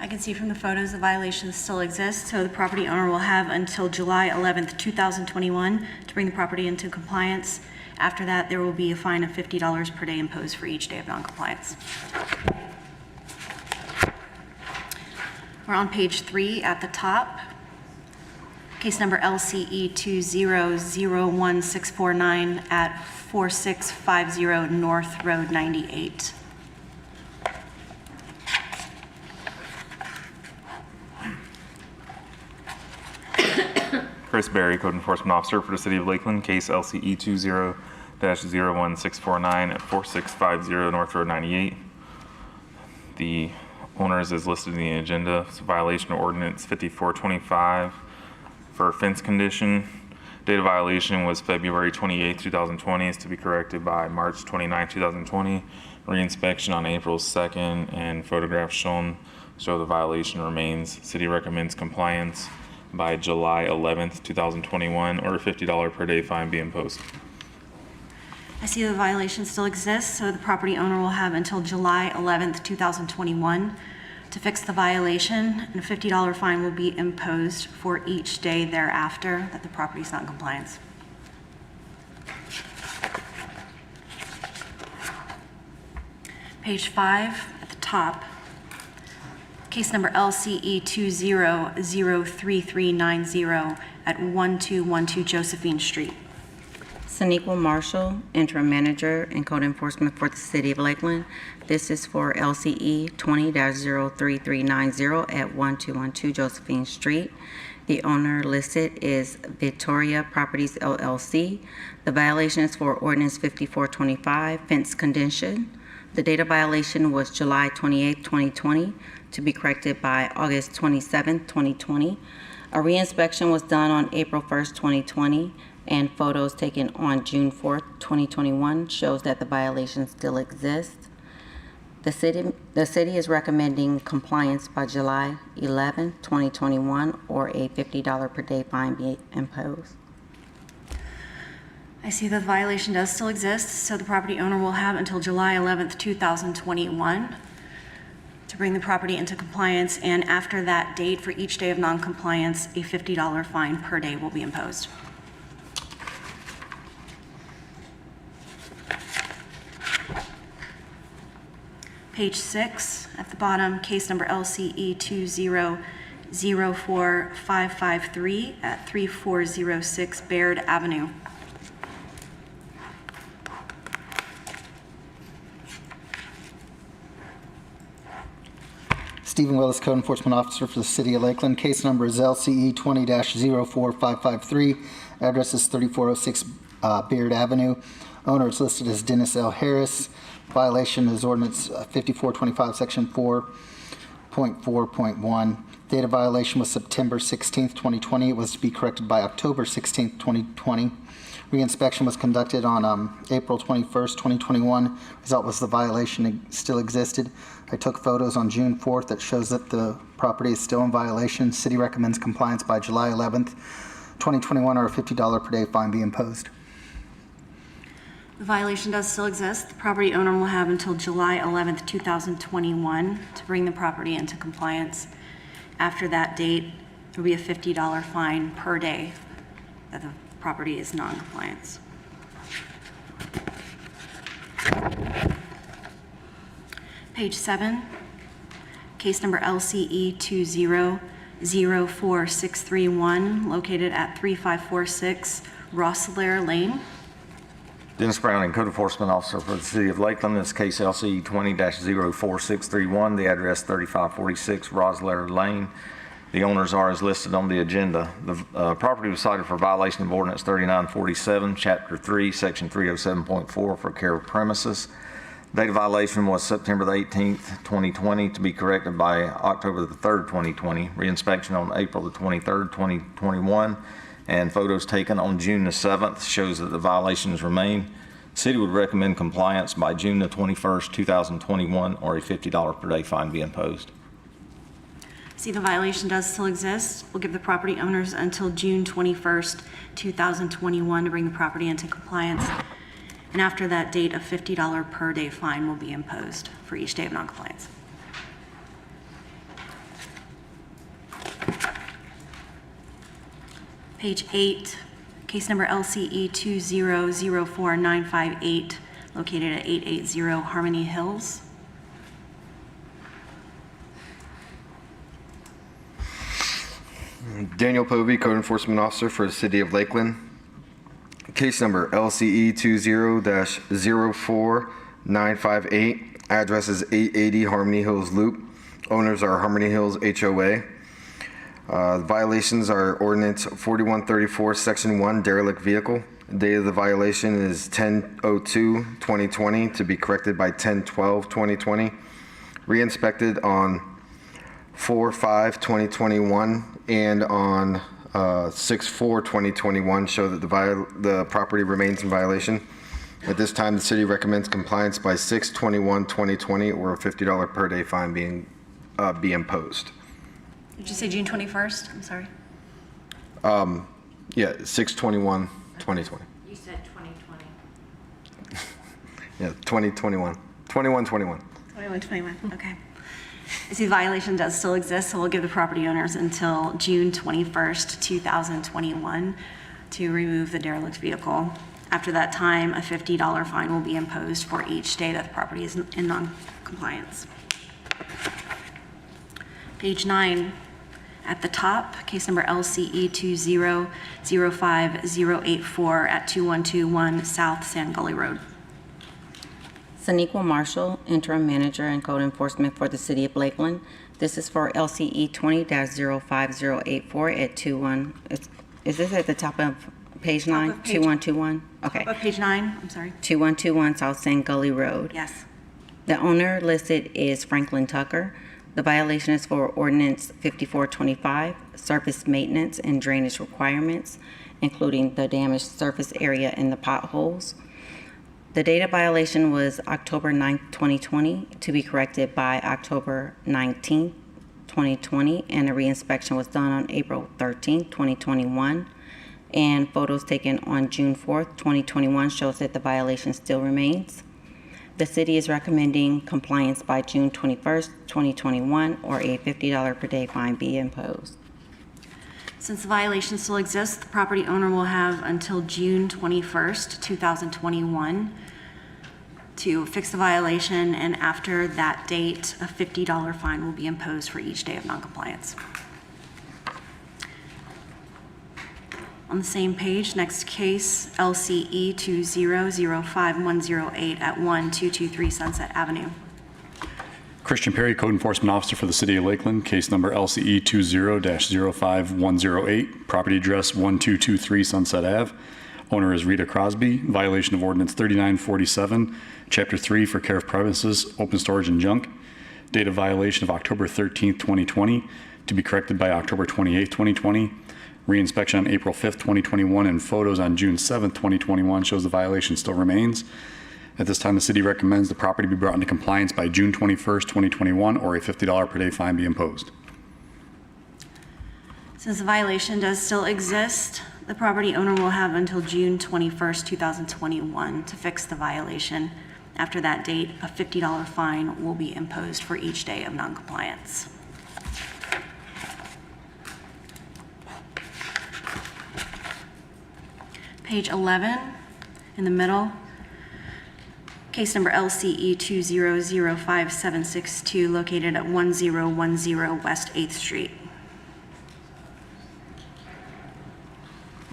I can see from the photos the violations still exist, so the property owner will have until July 11th, 2021 to bring the property into compliance. After that, there will be a fine of $50 per day imposed for each day of noncompliance. We're on page 3 at the top. Case number LCE 20-01649 at 4650 North Road 98. Chris Berry, Code Enforcement Officer for the City of Lakeland, case LCE 20-01649 at 4650 North Road 98. The owners is listed in the agenda. It's a violation of ordinance 5425 for fence condition. Date of violation was February 28, 2020, is to be corrected by March 29, 2020. Re-inspection on April 2nd and photographs shown show the violation remains. City recommends compliance by July 11th, 2021, or a $50 per day fine be imposed. I see the violation still exists, so the property owner will have until July 11th, 2021 to fix the violation, and a $50 fine will be imposed for each day thereafter that the property is not in compliance. Page 5 at the top. Case number LCE 20-03390 at 1212 Josephine Street. Saniqua Marshall, Interim Manager and Code Enforcement for the City of Lakeland. This is for LCE 20-03390 at 1212 Josephine Street. The owner listed is Victoria Properties LLC. The violation is for Ordinance 5425, fence condition. The date of violation was July 28, 2020, to be corrected by August 27, 2020. A re-inspection was done on April 1st, 2020, and photos taken on June 4th, 2021 shows that the violation still exists. The city is recommending compliance by July 11, 2021, or a $50 per day fine be imposed. I see that the violation does still exist, so the property owner will have until July 11th, 2021 to bring the property into compliance, and after that date, for each day of noncompliance, a $50 fine per day will be imposed. Page 6, at the bottom, case number LCE 2004553 at 3406 Baird Avenue. Stephen Willis, Code Enforcement Officer for the City of Lakeland. Case number is LCE 20-04553. Address is 3406 Beard Avenue. Owner is listed as Dennis L. Harris. Violation is ordinance 5425, section 4.4.1. Date of violation was September 16th, 2020. It was to be corrected by October 16th, 2020. Reinspection was conducted on April 21st, 2021. Result was the violation still existed. I took photos on June 4th that shows that the property is still in violation. City recommends compliance by July 11th, 2021, or a $50 per day fine be imposed. The violation does still exist. The property owner will have until July 11th, 2021 to bring the property into compliance. After that date, there will be a $50 fine per day that the property is non-compliance. Page 7, case number LCE 2004631, located at 3546 Rosselaire Lane. Dennis Browning, Code Enforcement Officer for the City of Lakeland. This case LCE 20-04631, the address 3546 Rosselaire Lane. The owners are as listed on the agenda. The property was cited for violation of Ordinance 3947, Chapter 3, Section 307.4 for care of premises. Date of violation was September the 18th, 2020, to be corrected by October the 3rd, 2020. Reinspection on April the 23rd, 2021, and photos taken on June the 7th shows that the violations remain. City would recommend compliance by June the 21st, 2021, or a $50 per day fine be imposed. See, the violation does still exist. We'll give the property owners until June 21st, 2021 to bring the property into compliance. And after that date, a $50 per day fine will be imposed for each day of noncompliance. Page 8, case number LCE 2004958, located at 880 Harmony Hills. Daniel Povey, Code Enforcement Officer for the City of Lakeland. Case number LCE 20-04958. Address is 880 Harmony Hills Loop. Owners are Harmony Hills HOA. Violations are Ordinance 4134, Section 1, derelict vehicle. Date of the violation is 10/02/2020 to be corrected by 10/12/2020. Re-inspected on 4/5/2021 and on 6/4/2021 show that the property remains in violation. At this time, the city recommends compliance by 6/21/2020 or a $50 per day fine be imposed. Did you say June 21st? I'm sorry. Yeah, 6/21/2020. You said 2020. Yeah, 2021. 21/21. 21, okay. I see the violation does still exist, so we'll give the property owners until June 21st, 2021 to remove the derelict vehicle. After that time, a $50 fine will be imposed for each day that the property is in non-compliance. Page 9, at the top, case number LCE 2005084 at 2121 South Sand Gully Road. Saniqua Marshall, Interim Manager and Code Enforcement for the City of Lakeland. This is for LCE 20-05084 at 21. Is this at the top of page 9? 2121? Okay. Top of page 9, I'm sorry. 2121 South Sand Gully Road. Yes. The owner listed is Franklin Tucker. The violation is for Ordinance 5425, surface maintenance and drainage requirements, including the damaged surface area and the potholes. The date of violation was October 9th, 2020, to be corrected by October 19th, 2020, and a reinspection was done on April 13th, 2021, and photos taken on June 4th, 2021 shows that the violation still remains. The city is recommending compliance by June 21st, 2021, or a $50 per day fine be imposed. Since the violation still exists, the property owner will have until June 21st, 2021 to fix the violation, and after that date, a $50 fine will be imposed for each day of noncompliance. On the same page, next case, LCE 2005108 at 1223 Sunset Avenue. Christian Perry, Code Enforcement Officer for the City of Lakeland, case number LCE 20-05108, property address 1223 Sunset Ave. Owner is Rita Crosby, violation of ordinance 3947, Chapter 3 for care of premises, open storage and junk. Date of violation of October 13th, 2020, to be corrected by October 28th, 2020. Reinspection on April 5th, 2021, and photos on June 7th, 2021 shows the violation still remains. At this time, the city recommends the property be brought into compliance by June 21st, 2021, or a $50 per day fine be imposed. Since the violation does still exist, the property owner will have until June 21st, 2021 to fix the violation. After that date, a $50 fine will be imposed for each day of noncompliance. Page 11, in the middle, case number LCE 2005762, located at 1010 West 8th Street.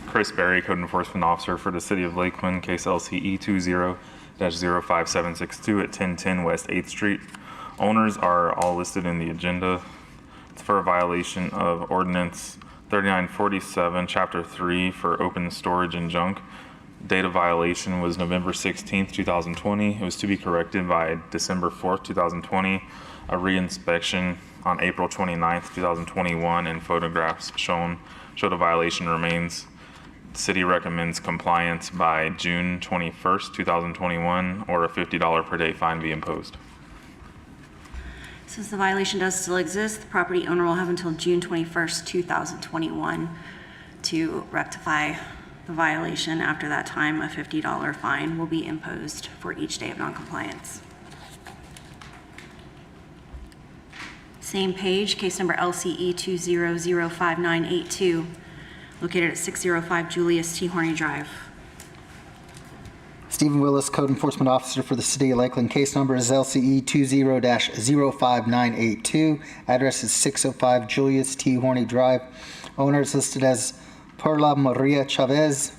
Chris Berry, Code Enforcement Officer for the City of Lakeland, case LCE 20-05762 at 1010 West 8th Street. Owners are all listed in the agenda. It's for a violation of ordinance 3947, Chapter 3 for open storage and junk. Date of violation was November 16th, 2020. It was to be corrected by December 4th, 2020. A reinspection on April 29th, 2021, and photographs show the violation remains. The city recommends compliance by June 21st, 2021, or a $50 per day fine be imposed. Since the violation does still exist, the property owner will have until June 21st, 2021 to rectify the violation. After that time, a $50 fine will be imposed for each day of noncompliance. Same page, case number LCE 2005982, located at 605 Julius T. Horny Drive. Stephen Willis, Code Enforcement Officer for the City of Lakeland. Case number is LCE 20-05982. Address is 605 Julius T. Horny Drive. Owner is listed as Perla Maria Chavez.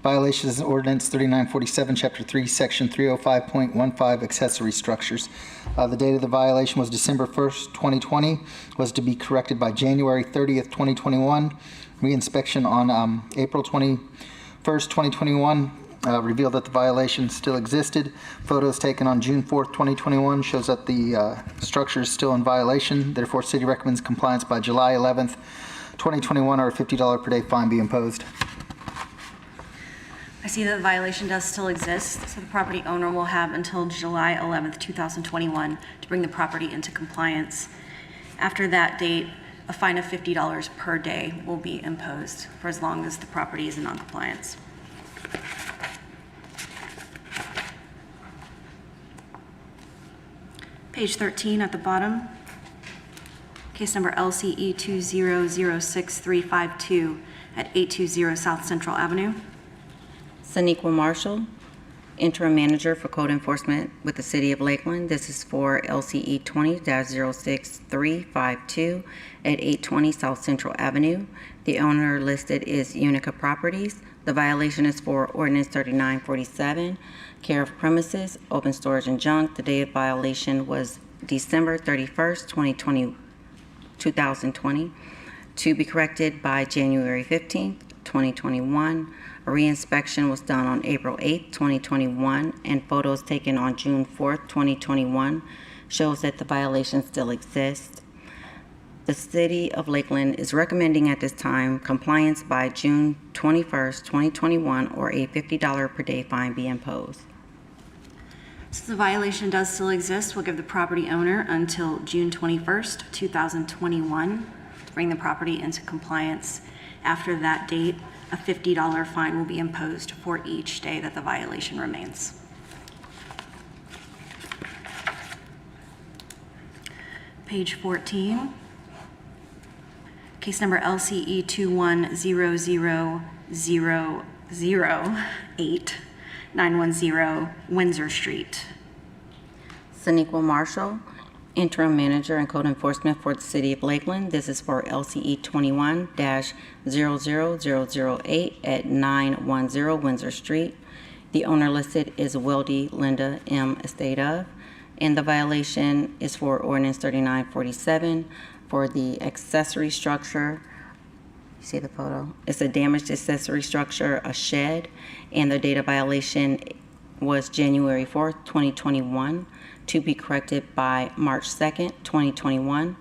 Violation is ordinance 3947, Chapter 3, Section 305.15, accessory structures. The date of the violation was December 1st, 2020. Was to be corrected by January 30th, 2021. Reinspection on April 21st, 2021. Revealed that the violation still existed. Photos taken on June 4th, 2021 shows that the structure is still in violation. Therefore, city recommends compliance by July 11th, 2021, or a $50 per day fine be imposed. I see that the violation does still exist, so the property owner will have until July 11th, 2021 to bring the property into compliance. After that date, a fine of $50 per day will be imposed for as long as the property is in noncompliance. Page 13 at the bottom, case number LCE 2006352 at 820 South Central Avenue. Saniqua Marshall, Interim Manager for Code Enforcement with the City of Lakeland. This is for LCE 20-06352 at 820 South Central Avenue. The owner listed is Unica Properties. The violation is for ordinance 3947, care of premises, open storage and junk. The date of violation was December 31st, 2020, to be corrected by January 15th, 2021. A reinspection was done on April 8th, 2021, and photos taken on June 4th, 2021 shows that the violation still exists. The City of Lakeland is recommending at this time compliance by June 21st, 2021, or a $50 per day fine be imposed. Since the violation does still exist, we'll give the property owner until June 21st, 2021 to bring the property into compliance. After that date, a $50 fine will be imposed for each day that the violation remains. Page 14, case number LCE 2100008 910 Windsor Street. Saniqua Marshall, Interim Manager and Code Enforcement for the City of Lakeland. This is for LCE 21-00008 at 910 Windsor Street. The owner listed is Weldy Linda M. Estate of, and the violation is for Ordinance 3947 for the accessory structure. You see the photo? It's a damaged accessory structure, a shed, and the date of violation was January 4th, 2021, to be corrected by March 2nd, 2021.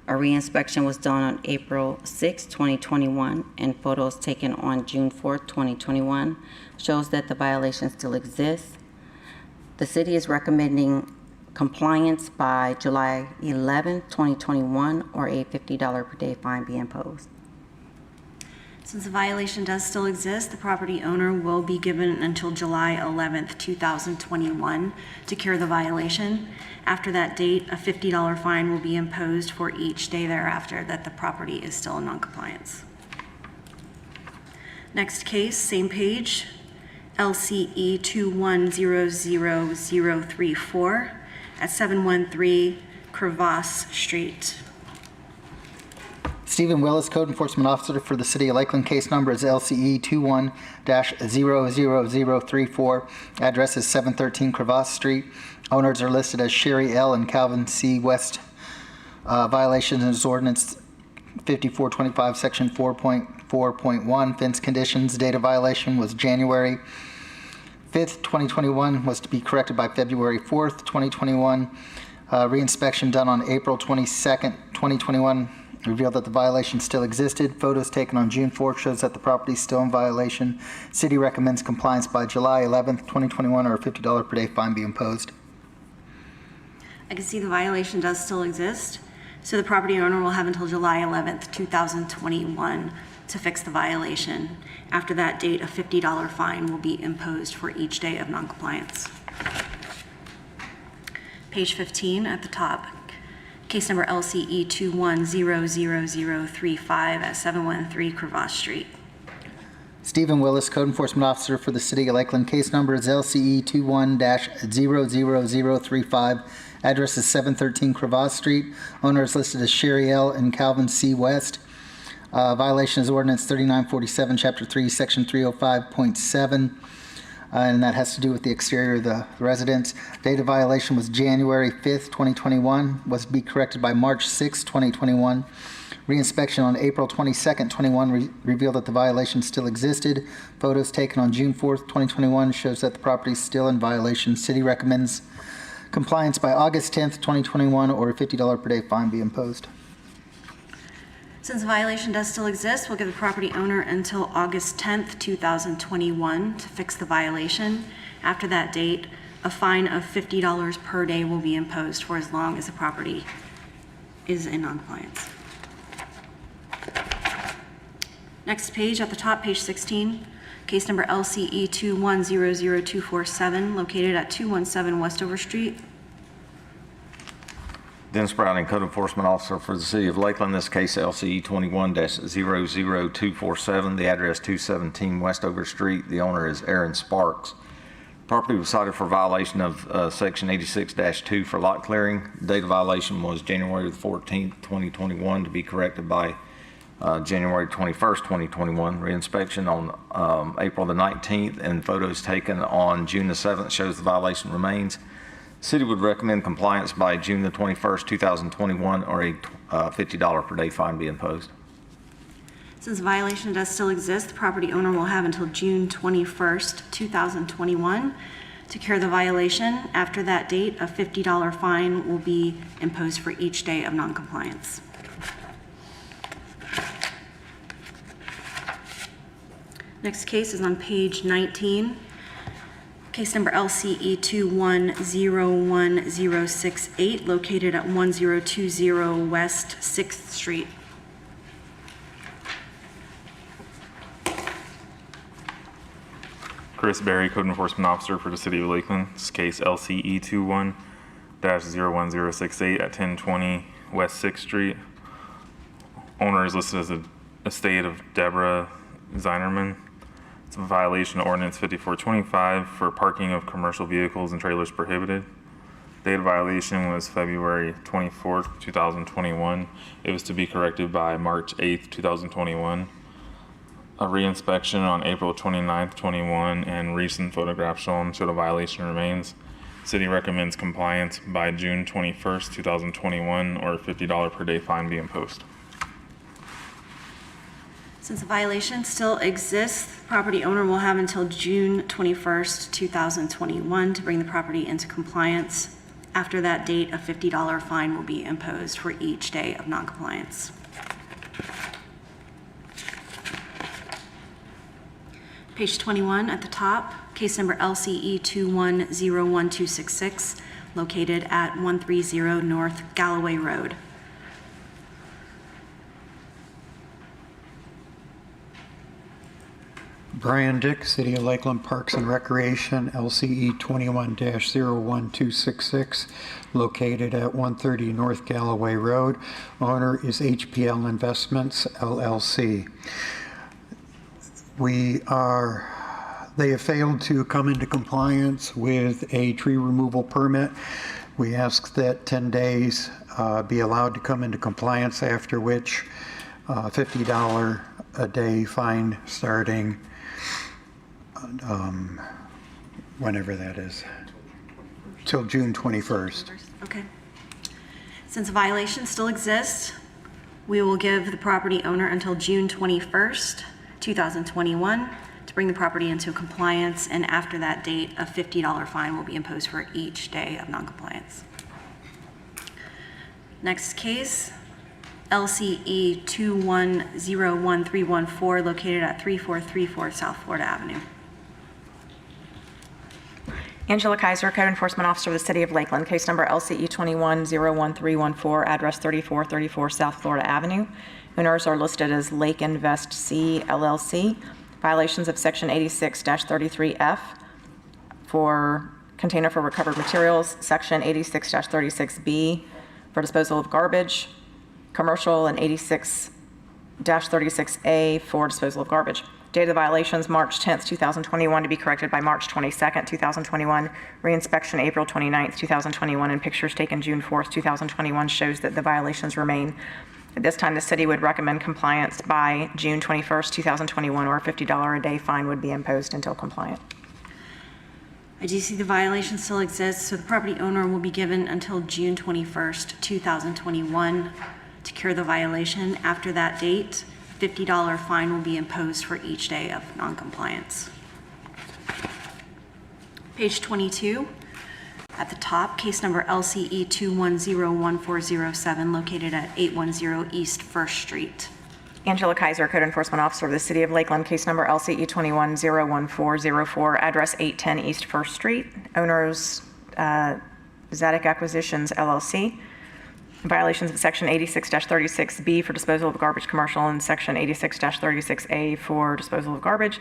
A reinspection was done on April 6, 2021, and photos taken on June 4th, 2021 shows that the violation still exists. The city is recommending compliance by July 11, 2021, or a $50 per day fine be imposed. Since the violation does still exist, the property owner will be given until July 11th, 2021 to cure the violation. After that date, a $50 fine will be imposed for each day thereafter that the property is still in noncompliance. Next case, same page, LCE 2100034 at 713 Crevasse Street. Stephen Willis, Code Enforcement Officer for the City of Lakeland. Case number is LCE 21-00034. Address is 713 Crevasse Street. Owners are listed as Sherry L. and Calvin C. West. Violation is Ordinance 5425, Section 4.4.1. Fence conditions. Date of violation was January 5th, 2021. Was to be corrected by February 4th, 2021. Reinspection done on April 22nd, 2021. Revealed that the violation still existed. Photos taken on June 4th shows that the property is still in violation. City recommends compliance by July 11th, 2021, or a $50 per day fine be imposed. I can see the violation does still exist, so the property owner will have until July 11th, 2021 to fix the violation. After that date, a $50 fine will be imposed for each day of noncompliance. Page 15 at the top. Case number LCE 21-00035 at 713 Crevasse Street. Stephen Willis, Code Enforcement Officer for the City of Lakeland. Case number is LCE 21-00035. Address is 713 Crevasse Street. Owner is listed as Sherry L. and Calvin C. West. Violation is Ordinance 3947, Chapter 3, Section 305.7. And that has to do with the exterior of the residence. Date of violation was January 5th, 2021. Was to be corrected by March 6th, 2021. Reinspection on April 22nd, 21 revealed that the violation still existed. Photos taken on June 4th, 2021 shows that the property is still in violation. City recommends compliance by August 10th, 2021, or a $50 per day fine be imposed. Since the violation does still exist, we'll give the property owner until August 10th, 2021 to fix the violation. After that date, a fine of $50 per day will be imposed for as long as the property is in noncompliance. Next page at the top, page 16, case number LCE 21-00247, located at 217 Westover Street. Dennis Browning, Code Enforcement Officer for the City of Lakeland. This case, LCE 21-00247. The address 217 Westover Street. The owner is Aaron Sparks. Property was cited for violation of Section 86-2 for lot clearing. Date of violation was January 14th, 2021, to be corrected by January 21st, 2021. Reinspection on April the 19th, and photos taken on June the 7th shows the violation remains. City would recommend compliance by June the 21st, 2021, or a $50 per day fine be imposed. Since the violation does still exist, the property owner will have until June 21st, 2021 to cure the violation. After that date, a $50 fine will be imposed for each day of noncompliance. Next case is on page 19. Case number LCE 21-01068, located at 1020 West 6th Street. Chris Berry, Code Enforcement Officer for the City of Lakeland. This case LCE 21-01068 at 1020 West 6th Street. Owner is listed as an estate of Deborah Zinerman. It's a violation of Ordinance 5425 for parking of commercial vehicles and trailers prohibited. Date of violation was February 24th, 2021. It was to be corrected by March 8th, 2021. A reinspection on April 29th, 21, and recent photographs shown show the violation remains. City recommends compliance by June 21st, 2021, or a $50 per day fine be imposed. Since the violation still exists, the property owner will have until June 21st, 2021 to bring the property into compliance. After that date, a $50 fine will be imposed for each day of noncompliance. Page 21 at the top, case number LCE 21012666, located at 130 North Galloway Road. Brian Dick, City of Lakeland Parks and Recreation, LCE 21-01266, located at 130 North Galloway Road. Owner is HPL Investments, LLC. They have failed to come into compliance with a tree removal permit. We ask that 10 days be allowed to come into compliance, after which $50 a day fine starting whenever that is, till June 21st. Okay. Since the violation still exists, we will give the property owner until June 21st, 2021 to bring the property into compliance, and after that date, a $50 fine will be imposed for each day of noncompliance. Next case, LCE 21011314, located at 3434 South Florida Avenue. Angela Kaiser, Code Enforcement Officer of the City of Lakeland, case number LCE 21-01314, address 3434 South Florida Avenue. Owners are listed as Lake Invest C, LLC. Violations of Section 86-33F for container for recovered materials, Section 86-36B for disposal of garbage, commercial, and 86-36A for disposal of garbage. Date of the violations, March 10th, 2021, to be corrected by March 22nd, 2021. Reinspection April 29th, 2021, and pictures taken June 4th, 2021 shows that the violations remain. At this time, the city would recommend compliance by June 21st, 2021, or a $50 a day fine would be imposed until compliant. I do see the violation still exists, so the property owner will be given until June 21st, 2021 to cure the violation. After that date, $50 fine will be imposed for each day of noncompliance. Page 22, at the top, case number LCE 21011407, located at 810 East 1st Street. Angela Kaiser, Code Enforcement Officer of the City of Lakeland, case number LCE 21-01404, address 810 East 1st Street. Owners, Zadok Acquisitions, LLC. Violations of Section 86-36B for disposal of garbage commercial and Section 86-36A for disposal of garbage.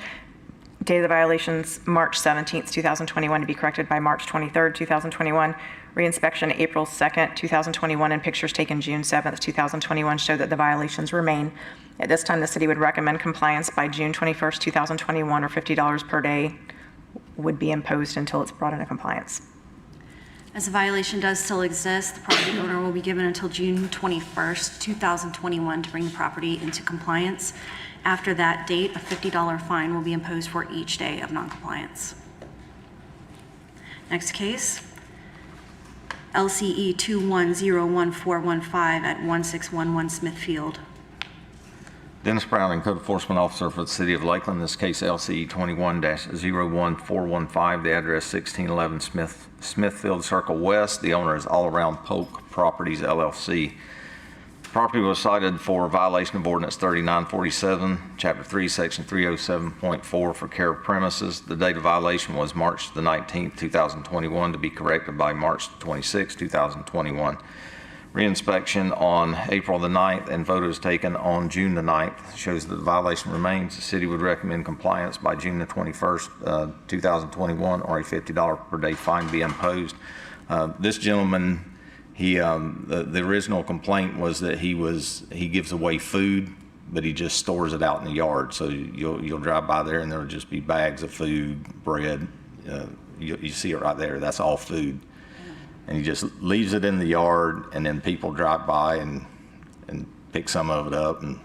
Date of the violations, March 17th, 2021, to be corrected by March 23rd, 2021. Reinspection April 2nd, 2021, and pictures taken June 7th, 2021 show that the violations remain. At this time, the city would recommend compliance by June 21st, 2021, or $50 per day would be imposed until it's brought into compliance. As the violation does still exist, the property owner will be given until June 21st, 2021 to bring the property into compliance. After that date, a $50 fine will be imposed for each day of noncompliance. Next case, LCE 21011415 at 1611 Smithfield. Dennis Browning, Code Enforcement Officer for the City of Lakeland. This case LCE 21-01415, the address 1611 Smithfield Circle West. The owner is All Around Polk Properties, LLC. Property was cited for violation of Ordinance 3947, Chapter 3, Section 307.4 for care of premises. The date of violation was March the 19th, 2021, to be corrected by March 26, 2021. Reinspection on April the 9th and photos taken on June the 9th shows that the violation remains. The city would recommend compliance by June the 21st, 2021, or a $50 per day fine be imposed. This gentleman, the original complaint was that he gives away food, but he just stores it out in the yard. So you'll drive by there and there'll just be bags of food, bread. You see it right there. That's all food. and he just leaves it in the yard, and then people drive by and pick some of it up. And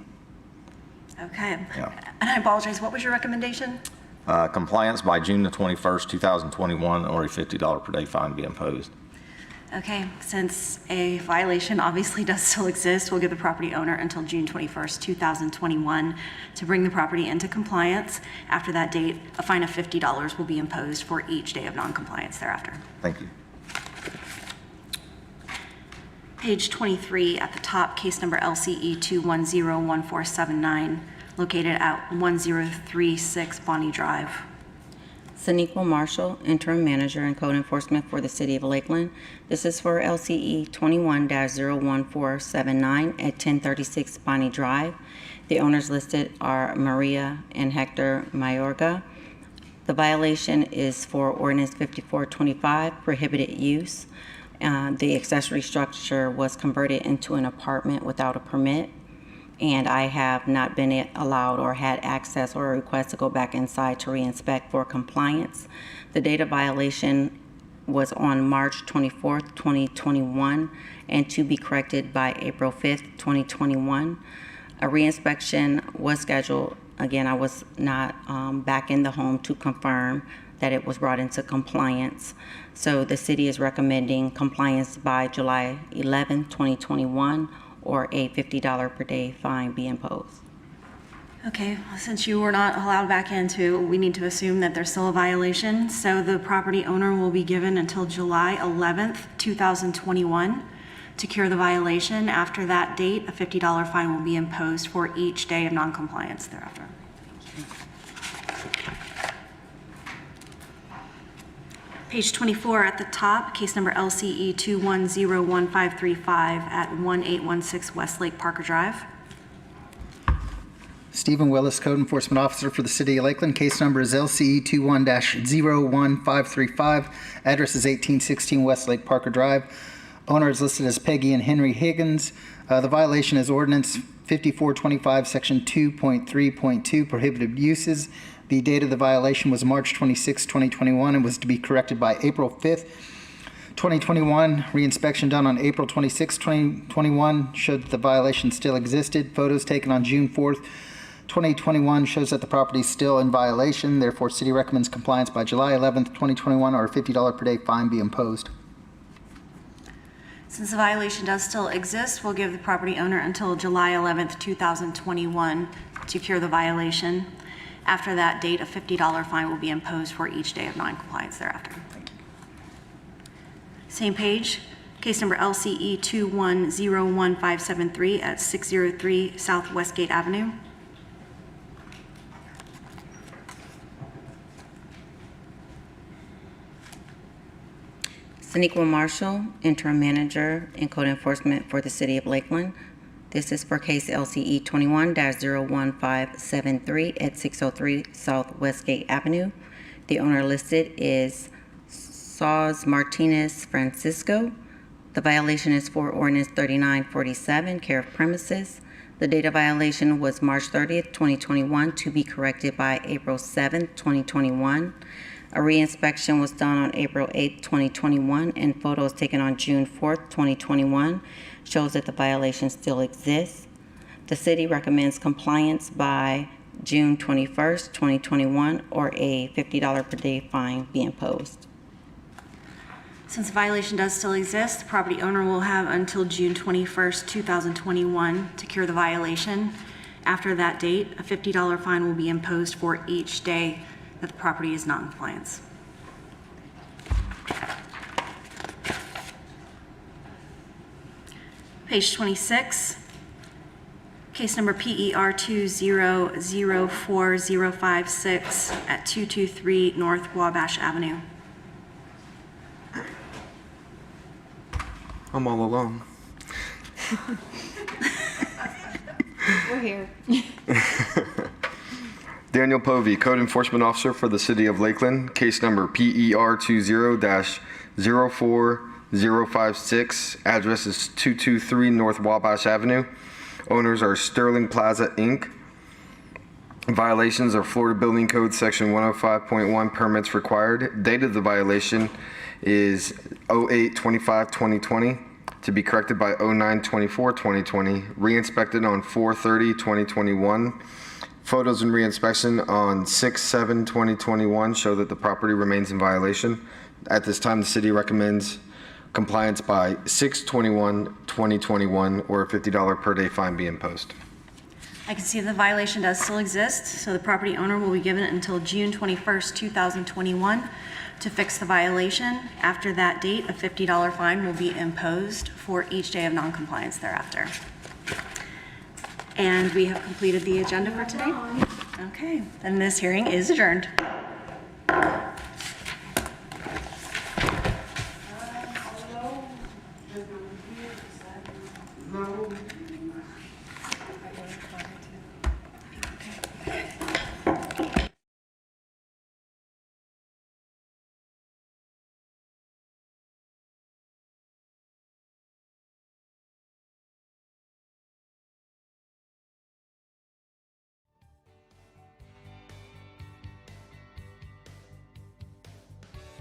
Okay. yeah. And I apologize, what was your recommendation? Compliance by June the 21st, 2021, or a $50 per day fine be imposed. Okay, since a violation obviously does still exist, we'll give the property owner until June 21st, 2021 to bring the property into compliance. After that date, a fine of $50 will be imposed for each day of noncompliance thereafter. Thank you. Page 23 at the top, case number LCE 2101479, located at 1036 Bonnie Drive. Saniqua Marshall, Interim Manager and Code Enforcement for the City of Lakeland. This is for LCE 21-01479 at 1036 Bonnie Drive. The owners listed are Maria and Hector Mayorga. The violation is for Ordinance 5425, prohibited use. The accessory structure was converted into an apartment without a permit, and I have not been allowed or had access or a request to go back inside to re-inspect for compliance. The date of violation was on March 24th, 2021, and to be corrected by April 5th, 2021. A re-inspection was scheduled. Again, I was not back in the home to confirm that it was brought into compliance. So the city is recommending compliance by July 11th, 2021, or a $50 per day fine be imposed. Okay, since you were not allowed back into, we need to assume that there's still a violation. So the property owner will be given until July 11th, 2021 to cure the violation. After that date, a $50 fine will be imposed for each day of noncompliance thereafter. Page 24 at the top, case number LCE 2101535 at 1816 Westlake Parker Drive. Stephen Willis, Code Enforcement Officer for the City of Lakeland. Case number is LCE 21-01535. Address is 1816 Westlake Parker Drive. Owner is listed as Peggy and Henry Higgins. The violation is Ordinance 5425, Section 2.3.2, prohibited uses. The date of the violation was March 26, 2021, and was to be corrected by April 5th, 2021. Reinspection done on April 26, 2021 showed that the violation still existed. Photos taken on June 4th, 2021 shows that the property is still in violation. Therefore, city recommends compliance by July 11th, 2021, or a $50 per day fine be imposed. Since the violation does still exist, we'll give the property owner until July 11th, 2021 to cure the violation. After that date, a $50 fine will be imposed for each day of noncompliance thereafter. Same page, case number LCE 2101573 at 603 South Westgate Avenue. Saniqua Marshall, Interim Manager and Code Enforcement for the City of Lakeland. This is for case LCE 21-01573 at 603 South Westgate Avenue. The owner listed is Sauz Martinez Francisco. The violation is for Ordinance 3947, care of premises. The date of violation was March 30th, 2021, to be corrected by April 7th, 2021. A re-inspection was done on April 8th, 2021, and photos taken on June 4th, 2021 shows that the violation still exists. The city recommends compliance by June 21st, 2021, or a $50 per day fine be imposed. Since the violation does still exist, the property owner will have until June 21st, 2021 to cure the violation. After that date, a $50 fine will be imposed for each day that the property is non-compliance. Page 26, case number PER 2004056 at 223 North Wabash Avenue. I'm all alone. We're here. Daniel Povey, Code Enforcement Officer for the City of Lakeland. Case number PER 20-04056. Address is 223 North Wabash Avenue. Owners are Sterling Plaza, Inc. Violations are Florida Building Code Section 105.1, permits required. Date of the violation is 08/25/2020 to be corrected by 09/24/2020, re-inspected on 4/30/2021. Photos and re-inspection on 6/7/2021 show that the property remains in violation. At this time, the city recommends compliance by 6/21/2021 or a $50 per day fine be imposed. I can see the violation does still exist, so the property owner will be given until June 21st, 2021 to fix the violation. After that date, a $50 fine will be imposed for each day of noncompliance thereafter. And we have completed the agenda for today. Okay, then this hearing is adjourned.